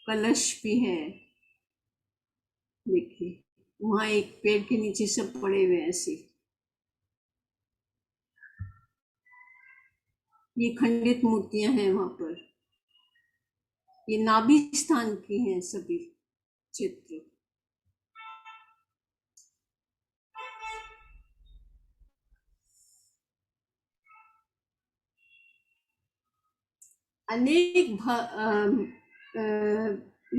कलश भी है। देखिए, वहाँ एक पेड़ के नीचे सब पड़े हुए हैं ऐसे। ये खंडित मूर्तियां हैं वहाँ पर। ये नाभि स्थान की हैं सभी चित्र। अनेक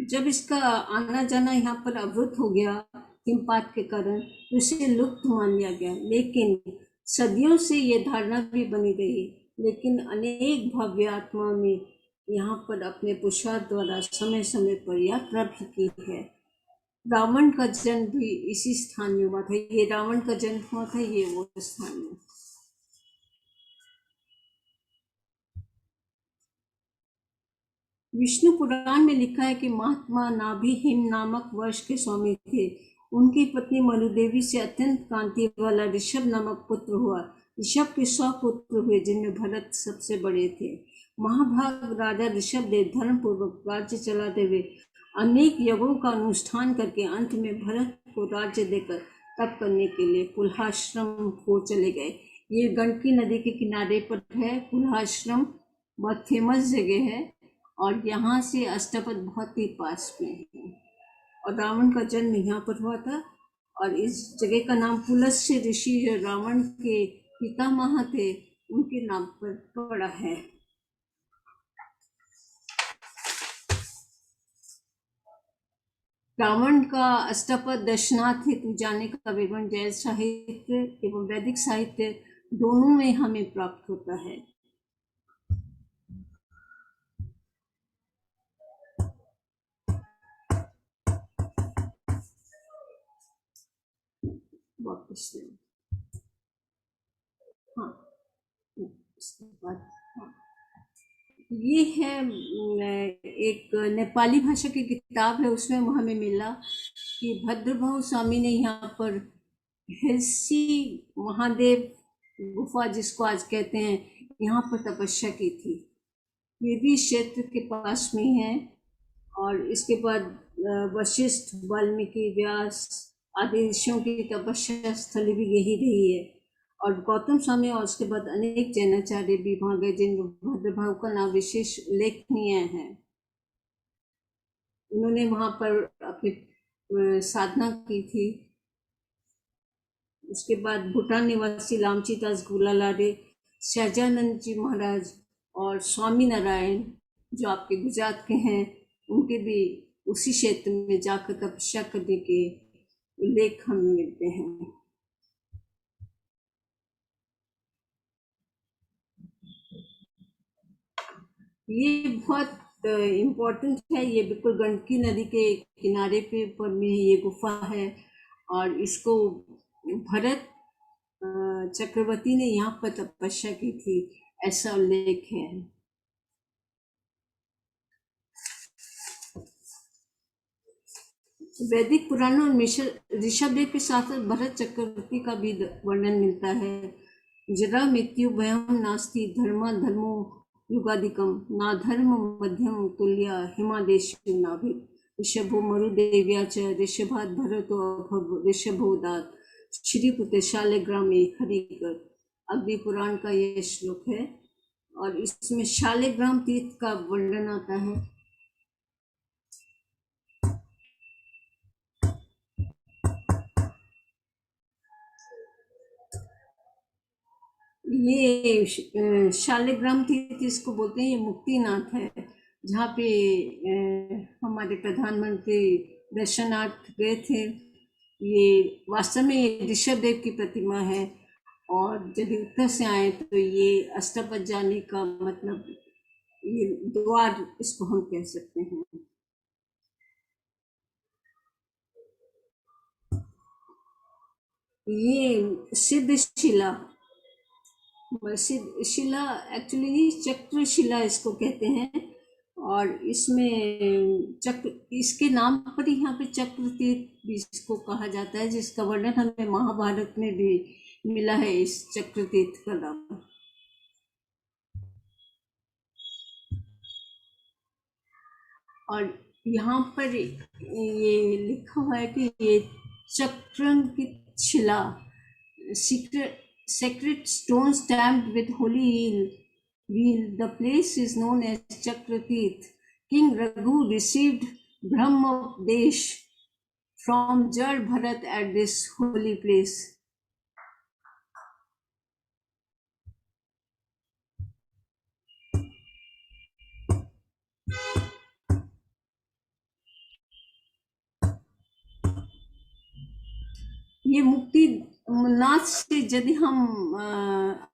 जब इसका आना जाना यहाँ पर अवरुद्ध हो गया हिमपात के कारण, तो इसे लुप्त मान लिया गया। लेकिन सदियों से ये धारणा भी बनी रही, लेकिन अनेक भव्य आत्माओं ने यहाँ पर अपने पुरुषार्थ द्वारा समय समय पर यात्रा भी की है। रावण का जन्म भी इसी स्थान में हुआ था। ये रावण का जन्म हुआ था, ये वो स्थान में। विष्णु पुराण में लिखा है कि महात्मा नाभिहिम नामक वर्ष के स्वामी थे। उनकी पत्नी मनुदेवी से अत्यंत कांति वाला ऋषभ नामक पुत्र हुआ। ऋषभ के 100 पुत्र हुए, जिनमें भरत सबसे बड़े थे। महाभाग राजा ऋषभ देव धर्म पूर्वक राज्य चलाते हुए अनेक यज्ञों का अनुष्ठान करके अंत में भरत को राज्य देकर तप करने के लिए कुल्हाश्रम को चले गए। ये गंडकी नदी के किनारे पर है। कुल्हाश्रम बहुत फेमस जगह है और यहाँ से अष्टपद बहुत ही पास में है। और रावण का जन्म यहाँ पर हुआ था और इस जगह का नाम पुलस्त्य ऋषि, जो रावण के पितामह थे, उनके नाम पर पड़ा है। रावण का अष्टपद दर्शनार्थ हेतु जाने का विवरण जैन साहित्य एवं वैदिक साहित्य दोनों में हमें प्राप्त होता है। वापस हाँ, इसके बाद हाँ, ये है एक नेपाली भाषा की किताब है। उसमें हमें मिला कि भद्रभाव स्वामी ने यहाँ पर हेलसी महादेव गुफा, जिसको आज कहते हैं, यहाँ पर तपस्या की थी। ये भी क्षेत्र के पास में है। और इसके बाद वशिष्ठ, वाल्मीकि, व्यास आदि ऋषियों की तपस्या स्थल भी यही रही है। और गौतम स्वामी और उसके बाद अनेक जैनाचार्य भी वहाँ गए, जिन भद्रभाव का नाम विशेष उल्लेखनीय है। उन्होंने वहाँ पर अपनी साधना की थी। उसके बाद भूटान निवासी लामची दास गुलालारे, सहजानंद जी महाराज और स्वामी नारायण, जो आपके गुजरात के हैं, उनके भी उसी क्षेत्र में जाकर तपस्या करने के उल्लेख हमें मिलते हैं। ये बहुत इम्पोर्टेंट है। ये बिल्कुल गंडकी नदी के किनारे पे पर में ये गुफा है और इसको भरत चक्रवर्ती ने यहाँ पर तपस्या की थी, ऐसा उल्लेख है। वैदिक पुराणों और ऋषभदेव के साथ भरत चक्रवर्ती का भी वर्णन मिलता है। जरा मृत्यु भयम नास्ति धर्मा धर्मो युगादिकम ना धर्म मध्यम तुल्या हिमादेशु नाभि ऋषभो मरुदेव्या च ऋषभात भरतो अभव ऋषभोदात श्रीपुत्र शालिग्रामे हरिकर। अग्नि पुराण का यह श्लोक है और इसमें शालिग्राम तीर्थ का वर्णन आता है। ये शालिग्राम तीर्थ इसको बोलते हैं। ये मुक्तिनाथ है, जहाँ पे हमारे प्रधानमंत्री दर्शनार्थ गए थे। ये वास्तव में ये ऋषभदेव की प्रतिमा है और जब उत्तर से आए तो ये अष्टपद जाने का मतलब ये द्वार, इसको हम कह सकते हैं। ये सिद्ध शिला, शिला एक्चुअली चक्र शिला इसको कहते हैं और इसमें चक्र, इसके नाम पर ही यहाँ पे चक्र तीर्थ भी इसको कहा जाता है, जिसका वर्णन हमें महाभारत में भी मिला है इस चक्र तीर्थ का नाम। और यहाँ पर ये लिखा हुआ है कि ये चक्र की शिला, sacred stone stamped with holy wheel. The place is known as Chakratirth. King Raghu received Brahmopadesh from Jal Bharat at this holy place. ये मुक्ति नाथ से यदि हम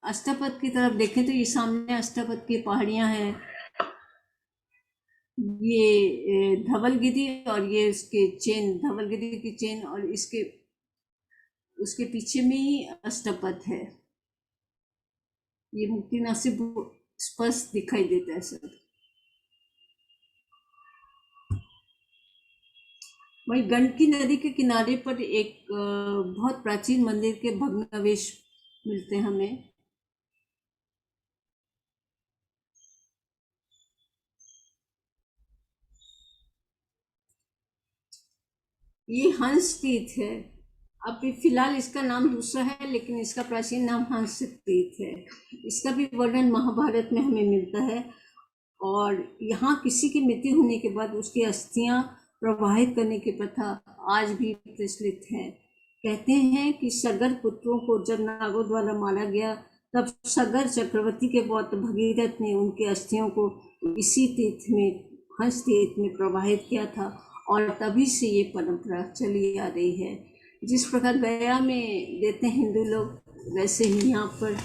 अष्टपद की तरफ देखें तो ये सामने अष्टपद की पहाड़ियां हैं, ये धवलगिरी और ये इसके चेन, धवलगिरी की चेन, और इसके उसके पीछे में ही अष्टपद है। ये मुक्तिनाथ से स्पष्ट दिखाई देता है सर। वही गंडकी नदी के किनारे पर एक बहुत प्राचीन मंदिर के भग्नावशेष मिलते हैं हमें। ये हंस तीर्थ है। अब फिलहाल इसका नाम दूसरा है, लेकिन इसका प्राचीन नाम हंस तीर्थ है। इसका भी वर्णन महाभारत में हमें मिलता है। और यहाँ किसी की मृत्यु होने के बाद उसकी अस्थियां प्रवाहित करने की प्रथा आज भी प्रचलित है। कहते हैं कि सगर पुत्रों को जब नागों द्वारा मारा गया, तब सगर चक्रवर्ती के पौत्र भगीरथ ने उनकी अस्थियों को इसी तीर्थ में, हंस तीर्थ में प्रवाहित किया था, और तभी से ये परंपरा चली आ रही है। जिस प्रकार गया में देते हैं हिंदू लोग, वैसे ही यहाँ पर,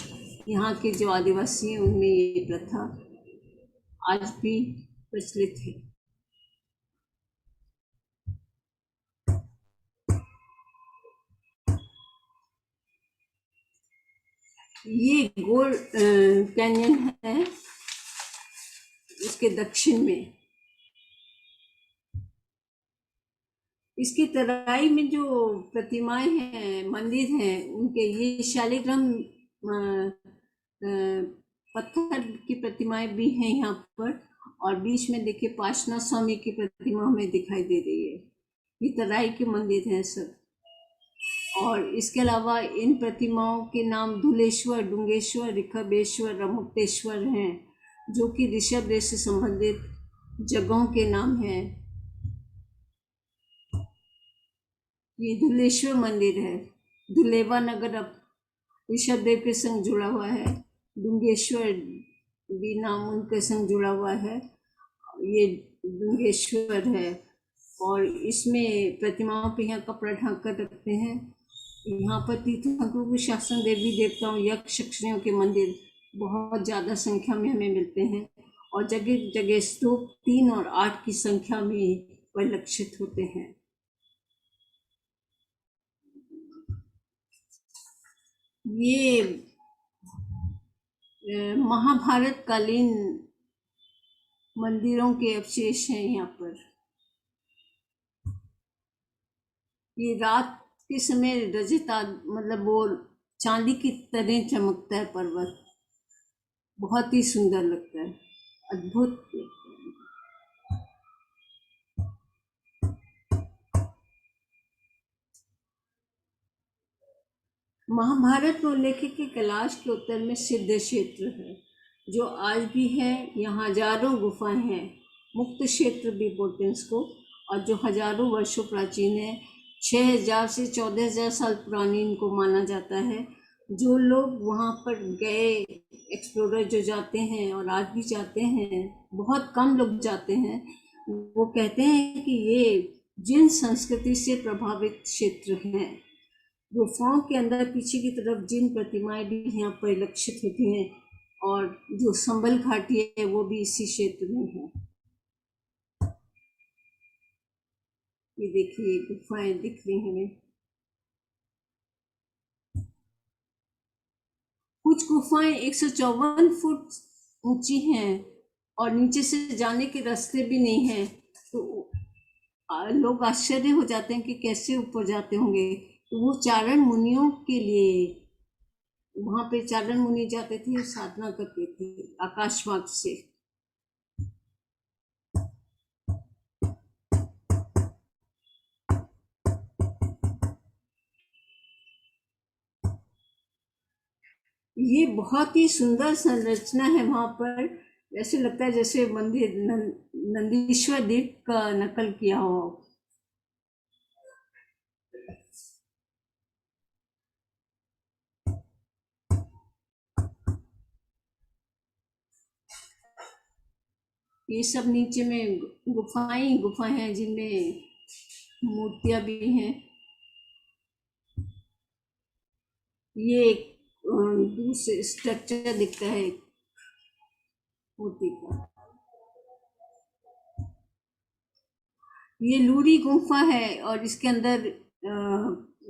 यहाँ के जो आदिवासी हैं उनमें ये प्रथा आज भी प्रचलित है। ये गोल्ड कैनियन है, इसके दक्षिण में। इसकी तराई में जो प्रतिमाएं हैं, मंदिर हैं उनके, ये शालिग्राम पत्थर की प्रतिमाएं भी हैं यहाँ पर। और बीच में देखिए पार्श्वनाथ स्वामी की प्रतिमा हमें दिखाई दे रही है। ये तराई के मंदिर हैं सब। और इसके अलावा इन प्रतिमाओं के नाम धुलेश्वर, डुंगेश्वर, ऋखभेश्वर, रमुक्तेश्वर हैं, जो कि ऋषभ देश से संबंधित जगहों के नाम हैं। ये धुलेश्वर मंदिर है। धुलेवा नगर अब ऋषभ देव के संग जुड़ा हुआ है। डुंगेश्वर भी नाम उनके संग जुड़ा हुआ है। ये डुंगेश्वर है। और इसमें प्रतिमाओं पे यहाँ कपड़ा ढक कर रखते हैं। यहाँ पर तीर्थंकरों के शासन, देवी देवताओं, यक्ष यक्षिणियों के मंदिर बहुत ज़्यादा संख्या में हमें मिलते हैं। और जगह जगह स्तूप 3 और 8 की संख्या में परिलक्षित होते हैं। ये महाभारत कालीन मंदिरों के अवशेष हैं यहाँ पर। ये रात के समय रजता, मतलब वो चांदी की तरह चमकता है पर्वत, बहुत ही सुंदर लगता है, अद्भुत। महाभारत में उल्लेखित के कैलाश के उत्तर में सिद्ध क्षेत्र है, जो आज भी है। यहाँ हजारों गुफाएं हैं, मुक्त क्षेत्र भी बोलते हैं इसको, और जो हजारों वर्षों प्राचीन है। 6000 से 14000 साल पुरानी इनको माना जाता है। जो लोग वहाँ पर गए, एक्सप्लोरर जो जाते हैं, और आज भी जाते हैं, बहुत कम लोग जाते हैं, वो कहते हैं कि ये जिन संस्कृति से प्रभावित क्षेत्र हैं। गुफाओं के अंदर पीछे की तरफ जिन प्रतिमाएं भी यहाँ परिलक्षित होती हैं, और जो संबल घाटी है वो भी इसी क्षेत्र में है। ये देखिए गुफाएं दिख रही हैं हमें। कुछ गुफाएं 154 फुट ऊंची हैं और नीचे से जाने के रास्ते भी नहीं हैं। तो लोग आश्चर्य हो जाते हैं कि कैसे ऊपर जाते होंगे। तो वो चारण मुनियों के लिए, वहां पे चारण मुनि जाते थे, साधना करते थे आकाश मार्ग से। ये बहुत ही सुंदर संरचना है वहां पर। ऐसे लगता है जैसे मंदिर नंदीश्वर द्वीप का नकल किया हो। ये सब नीचे में गुफाएं हैं जिनमें मूर्तियां भी हैं। ये एक दूसरे स्ट्रक्चर दिखता है मूर्ति का। ये लूरी गुफा है और इसके अंदर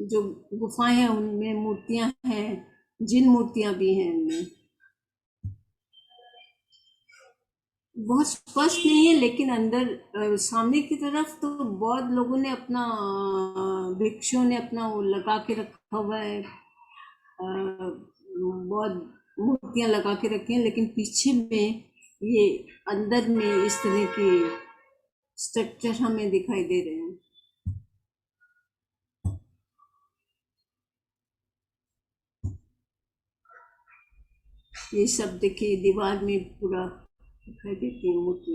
जो गुफाएं हैं उनमें मूर्तियां हैं, जिन मूर्तियां भी हैं उनमें। बहुत स्पष्ट नहीं है, लेकिन अंदर सामने की तरफ तो बहुत लोगों ने अपना भिक्षुओं ने अपना वो लगा के रखा हुआ है, बहुत मूर्तियां लगा के रखी हैं, लेकिन पीछे में ये अंदर में इस तरह के स्ट्रक्चर हमें दिखाई दे रहे हैं। ये सब देखिए दीवार में पूरा दिखाई देती है मूर्ति।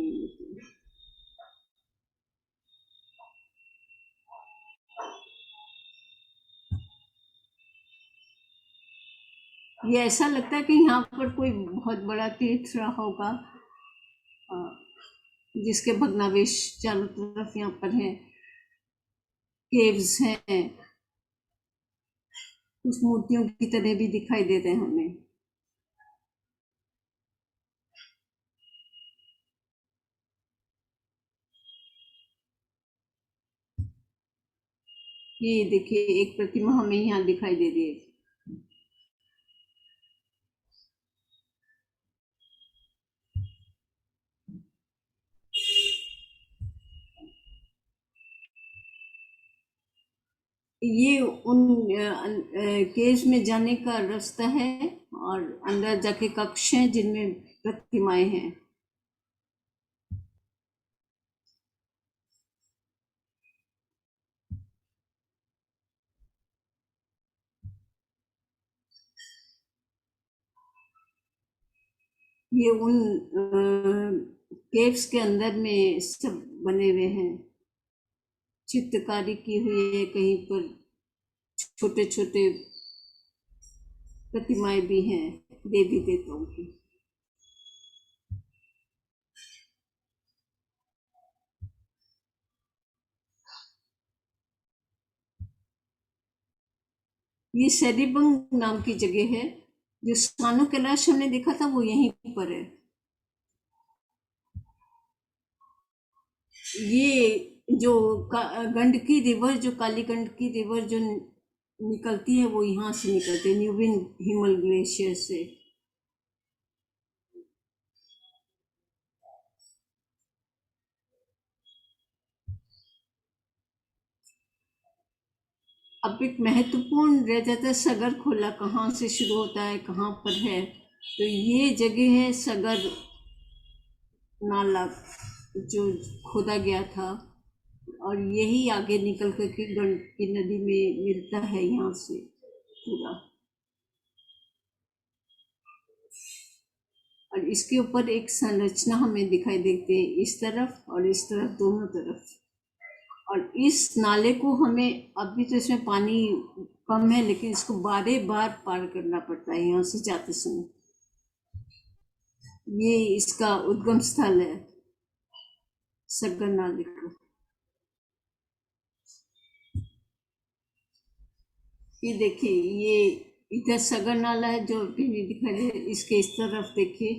ये ऐसा लगता है कि यहाँ पर कोई बहुत बड़ा तीर्थ रहा होगा, जिसके भग्नावशेष चारों तरफ यहाँ पर हैं, केव्स हैं, कुछ मूर्तियों की तरह भी दिखाई दे रहे हैं हमें। ये देखिए एक प्रतिमा हमें यहाँ दिखाई दे रही है। ये उन केव्स में जाने का रास्ता है और अंदर जाके कक्ष हैं जिनमें प्रतिमाएं हैं। ये उन केव्स के अंदर में सब बने हुए हैं, चित्रकारी की हुई है, कहीं पर छोटे छोटे प्रतिमाएं भी हैं देवी देवताओं की। ये सैरीबंग नाम की जगह है, जो सानो कैलाश हमने देखा था वो यहीं पर है। ये जो गंडकी रिवर, जो काली गंडकी रिवर जो निकलती है वो यहाँ से निकलती है, न्यूबिन हिमल ग्लेशियर से। अब एक महत्वपूर्ण रह जाता है सगर खोला कहाँ से शुरू होता है, कहाँ पर है। तो ये जगह है सगर नाला जो खोदा गया था, और यही आगे निकल करके गंडकी नदी में मिलता है यहाँ से पूरा। और इसके ऊपर एक संरचना हमें दिखाई देती है, इस तरफ और इस तरफ, दोनों तरफ। और इस नाले को हमें, अभी तो इसमें पानी कम है, लेकिन इसको बारे बार पार करना पड़ता है यहाँ से जाते समय। ये इसका उद्गम स्थल है सगर नाले का। ये देखिए, ये इधर सगर नाला है जो अभी नहीं दिखाई दे, इसके इस तरफ देखिए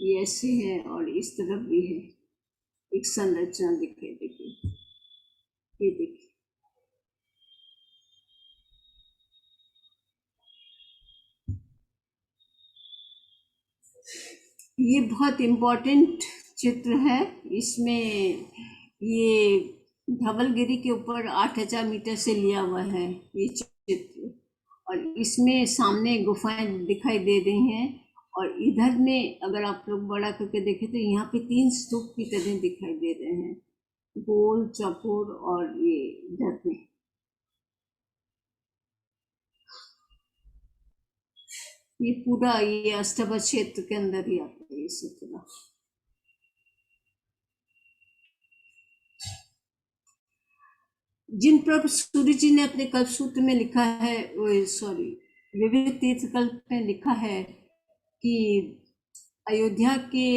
ये ऐसे है और इस तरफ भी है, एक संरचना दिखाई देखिए, ये देखिए। ये बहुत इम्पोर्टेंट चित्र है। इसमें ये धवलगिरी के ऊपर 8000 मीटर से लिया हुआ है ये चित्र, और इसमें सामने गुफाएं दिखाई दे रही हैं, और इधर में अगर आप लोग बड़ा करके देखें तो यहाँ पे 3 स्तूप की तरह दिखाई दे रहे हैं, गोल, चौकोर और ये इधर में। ये पूरा ये अष्टभुज क्षेत्र के अंदर ही आता है ये सब पूरा। जिन पर सूर्य जी ने अपने कल्पसूत्र में लिखा है, विविध तीर्थकल्प में लिखा है कि अयोध्या के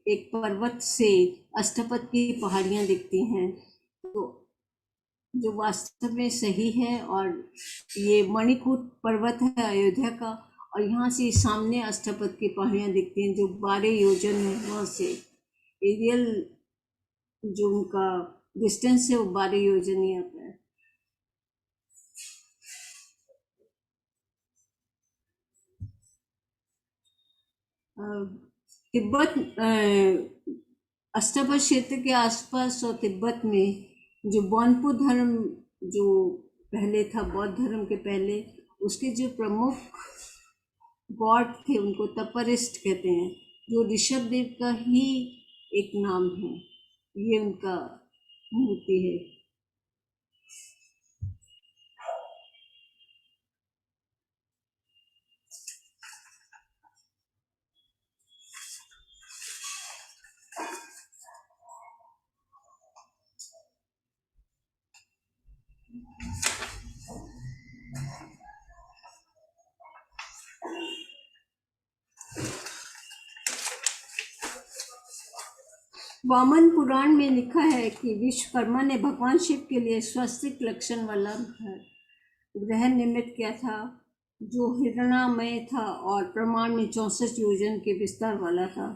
एक पर्वत से अष्टपद की पहाड़ियां दिखती हैं, तो जो वास्तव में सही है। और ये मणिकूट पर्वत है अयोध्या का, और यहाँ से सामने अष्टपद की पहाड़ियाँ दिखती हैं जो 12 योजन है। वहाँ से एरियल जो उनका डिस्टेंस है वो 12 योजन ही आता है। तिब्बत अष्टपद क्षेत्र के आसपास और तिब्बत में जो बौनपो धर्म जो पहले था, बौद्ध धर्म के पहले, उसके जो प्रमुख गॉड थे उनको तपरिस्ट कहते हैं, जो ऋषभ देव का ही एक नाम है। ये उनका मूर्ति है। वामन पुराण में लिखा है कि विश्वकर्मा ने भगवान शिव के लिए स्वस्तिक लक्षण वाला ग्रह निर्मित किया था, जो हिरणामय था और प्रमाण में 64 योजन के विस्तार वाला था।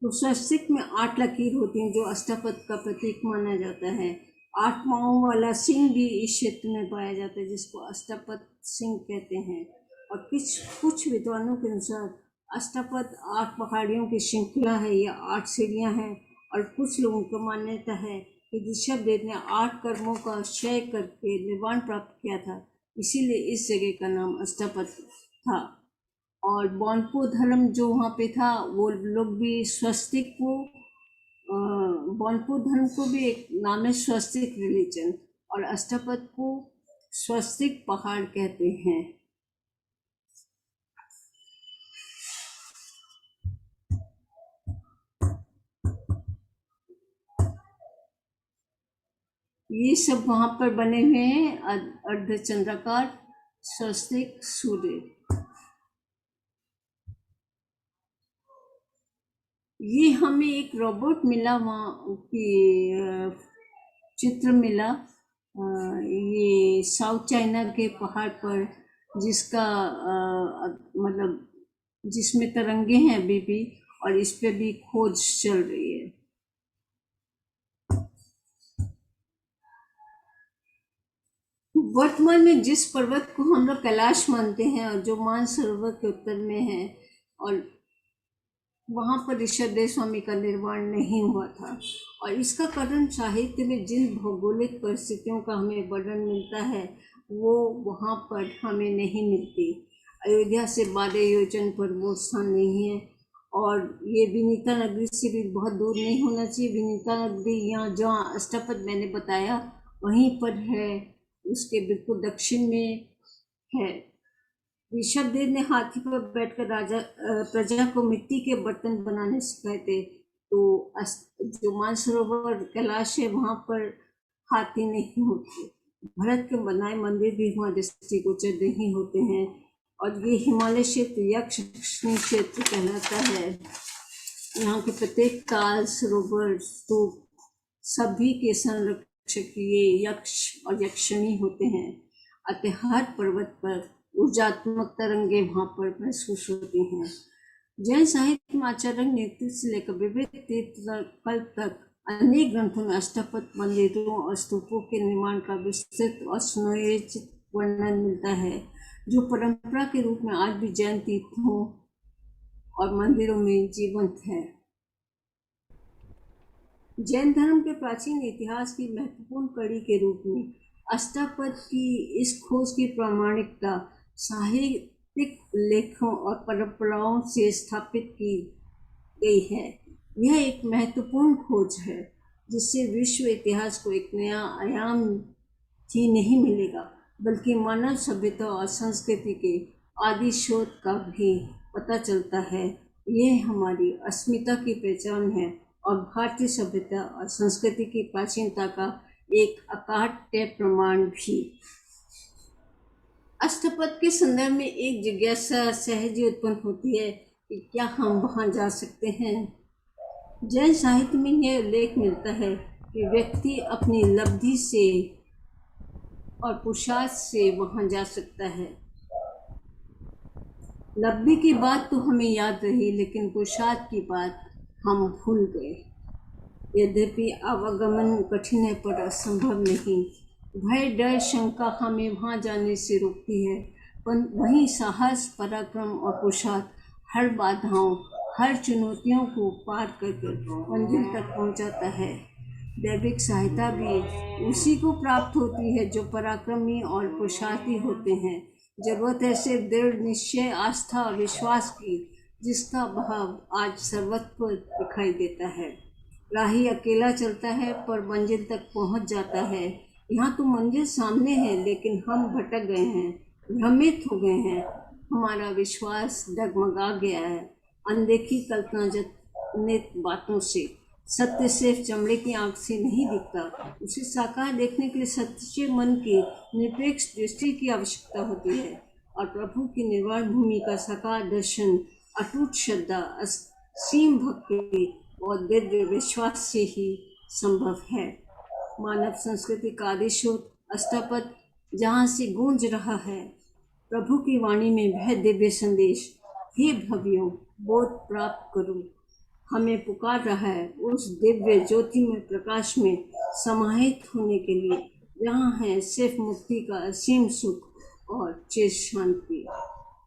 तो स्वस्तिक में 8 लकीर होती हैं, जो अष्टपद का प्रतीक माना जाता है। 8 पाँव वाला सिंह भी इस क्षेत्र में पाया जाता है, जिसको अष्टपद सिंह कहते हैं। और कुछ विद्वानों के अनुसार अष्टपद 8 पहाड़ियों की श्रृंखला है या 8 सीढ़ियाँ हैं। और कुछ लोगों को मान्यता है कि ऋषभ देव ने 8 कर्मों का क्षय करके निर्वाण प्राप्त किया था, इसीलिए इस जगह का नाम अष्टपद था। और बौनपो धर्म जो वहाँ पे था, वो लोग भी स्वस्तिक को, बौनपो धर्म को भी एक नाम है स्वस्तिक रिलीजन, और अष्टपद को स्वस्तिक पहाड़ कहते हैं। ये सब वहाँ पर बने हुए हैं, अर्धचंद्राकार स्वस्तिक सूर्य। ये हमें एक रोबोट मिला, वहाँ की चित्र मिला, ये साउथ चाइना के पहाड़ पर, जिसका मतलब जिसमें तरंगे हैं अभी भी, और इस पे भी खोज चल रही है। वर्तमान में जिस पर्वत को हम लोग कैलाश मानते हैं और जो मानसरोवर के उत्तर में है, और वहाँ पर ऋषभ देव स्वामी का निर्माण नहीं हुआ था। और इसका कारण साहित्य में जिन भौगोलिक परिस्थितियों का हमें वर्णन मिलता है वो वहाँ पर हमें नहीं मिलती। अयोध्या से 12 योजन पर वो स्थान नहीं है, और ये विनीता नगरी से भी बहुत दूर नहीं होना चाहिए। विनीता नगरी यहाँ जहाँ अष्टपद मैंने बताया वहीं पर है, उसके बिल्कुल दक्षिण में है। ऋषभ देव ने हाथी पर बैठकर प्रजा को मिट्टी के बर्तन बनाने सिखाए थे। तो जो मानसरोवर कैलाश है वहाँ पर हाथी नहीं होते। भरत के बनाए मंदिर भी वहाँ दृष्टिगोचर नहीं होते हैं। और ये हिमालय क्षेत्र यक्षिणी क्षेत्र कहलाता है। यहाँ के प्रत्येक ताल, सरोवर, स्तूप सभी के संरक्षक ये यक्ष और यक्षिणी होते हैं। अतः हर पर्वत पर ऊर्जात्मक तरंगे वहाँ पर महसूस होती हैं। जैन साहित्य में आचार्य नियुक्ति से लेकर विविध तीर्थकल्प तक अनेक ग्रंथों में अष्टपद मंदिरों और स्तूपों के निर्माण का विस्तृत और सुनियोजित वर्णन मिलता है, जो परंपरा के रूप में आज भी जैन तीर्थों और मंदिरों में जीवंत है। जैन धर्म के प्राचीन इतिहास की महत्वपूर्ण कड़ी के रूप में अष्टपद की इस खोज की प्रामाणिकता साहित्यिक लेखों और परंपराओं से स्थापित की गई है। यह एक महत्वपूर्ण खोज है जिससे विश्व इतिहास को एक नया आयाम ही नहीं मिलेगा, बल्कि मानव सभ्यता और संस्कृति के आदि शोध का भी पता चलता है। यह हमारी अस्मिता की पहचान है और भारतीय सभ्यता और संस्कृति की प्राचीनता का एक अकाट्य प्रमाण भी। अष्टपद के संदर्भ में एक जिज्ञासा सहज ही उत्पन्न होती है कि क्या हम वहां जा सकते हैं। जैन साहित्य में यह उल्लेख मिलता है कि व्यक्ति अपनी लब्धि से और पुरुषार्थ से वहां जा सकता है। लब्धि की बात तो हमें याद रही, लेकिन पुरुषार्थ की बात हम भूल गए। यद्यपि आवागमन कठिन है पर असंभव नहीं। भय, डर, शंका हमें वहां जाने से रोकती है, पर वहीं साहस, पराक्रम और पुरुषार्थ हर बाधाओं, हर चुनौतियों को पार करके मंजिल तक पहुंचाता है। दैविक सहायता भी उसी को प्राप्त होती है जो पराक्रमी और पुरुषार्थी होते हैं। जरूरत है सिर्फ दृढ़ निश्चय, आस्था और विश्वास की, जिसका भाव आज सर्वत्र दिखाई देता है। राही अकेला चलता है पर मंजिल तक पहुंच जाता है। यहाँ तो मंजिल सामने है, लेकिन हम भटक गए हैं, भ्रमित हो गए हैं। हमारा विश्वास डगमगा गया है अनदेखी कल्पना जनित बातों से। सत्य सिर्फ चमड़े की आंख से नहीं दिखता, उसे साकार देखने के लिए सच्चे मन की निरपेक्ष दृष्टि की आवश्यकता होती है। और प्रभु की निर्वाण भूमि का साकार दर्शन अटूट श्रद्धा, असीम भक्ति और दिव्य विश्वास से ही संभव है। मानव संस्कृति का आदिशोध अष्टपद जहाँ से गूंज रहा है प्रभु की वाणी में वह दिव्य संदेश, हे भवियों बोध प्राप्त करो, हमें पुकार रहा है उस दिव्य ज्योतिमय प्रकाश में समाहित होने के लिए, जहाँ है सिर्फ मुक्ति का असीम सुख और चिर शांति।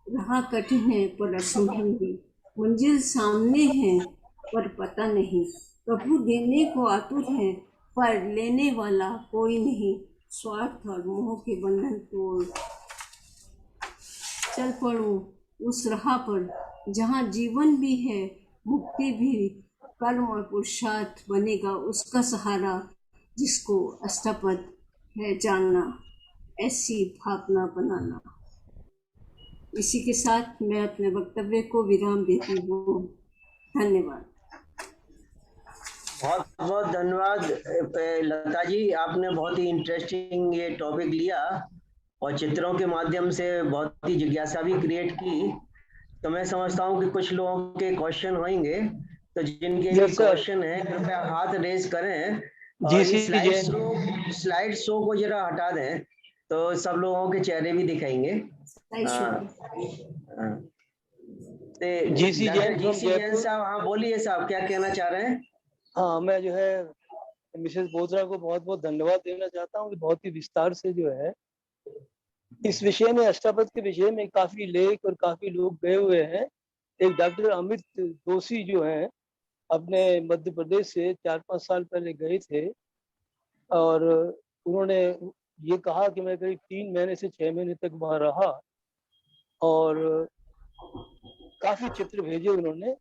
राह कठिन है पर असंभव नहीं, मंजिल सामने है पर पता नहीं। प्रभु देने को आतुर है पर लेने वाला कोई नहीं। स्वार्थ और मोह के बंधन तोड़ चल पड़ो उस राह पर जहाँ जीवन भी है, मुक्ति भी। कर्म और पुरुषार्थ बनेगा उसका सहारा, जिसको अष्टपद है जानना, ऐसी भावना बनाना। इसी के साथ मैं अपने वक्तव्य को विराम देती हूँ। धन्यवाद। बहुत बहुत धन्यवाद लता जी, आपने बहुत ही इंटरेस्टिंग ये टॉपिक लिया और चित्रों के माध्यम से बहुत ही जिज्ञासा भी क्रिएट की। तो मैं समझता हूँ कि कुछ लोगों के क्वेश्चन होंगे, तो जिनके भी क्वेश्चन है कृपया हाथ रेज करें और इस स्लाइड शो को जरा हटा दें तो सब लोगों के चेहरे भी दिखाएंगे। जीसी जैन साहब, हाँ बोलिए साहब, क्या कहना चाह रहे हैं? हाँ, मैं जो है मिसेस बोथरा को बहुत बहुत धन्यवाद देना चाहता हूँ कि बहुत ही विस्तार से जो है इस विषय में, अष्टपद के विषय में काफी लेख और काफी लोग गए हुए हैं। एक डॉक्टर अमित दोषी जो है अपने मध्य प्रदेश से 4-5 साल पहले गए थे और उन्होंने ये कहा कि मैं करीब 3 महीने से 6 महीने तक वहां रहा और काफी चित्र भेजे उन्होंने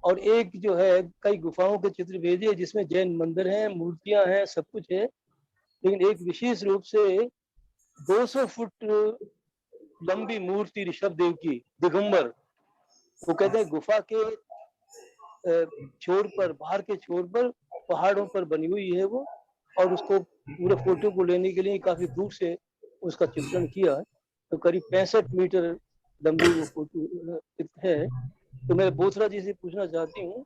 और एक जो है कई गुफाओं के चित्र भेजे जिसमें जैन मंदिर हैं, मूर्तियां हैं, सब कुछ है। लेकिन एक विशेष रूप से 200 फुट लंबी मूर्ति ऋषभ देव की, दिगंबर, वो कहते हैं गुफा के छोर पर, बाहर के छोर पर पहाड़ों पर बनी हुई है वो, और उसको पूरे फोटो को लेने के लिए काफी दूर से उसका चित्रण किया। तो करीब 65 मीटर लंबी वो फोटो है। तो मैं बोथरा जी से पूछना चाहती हूँ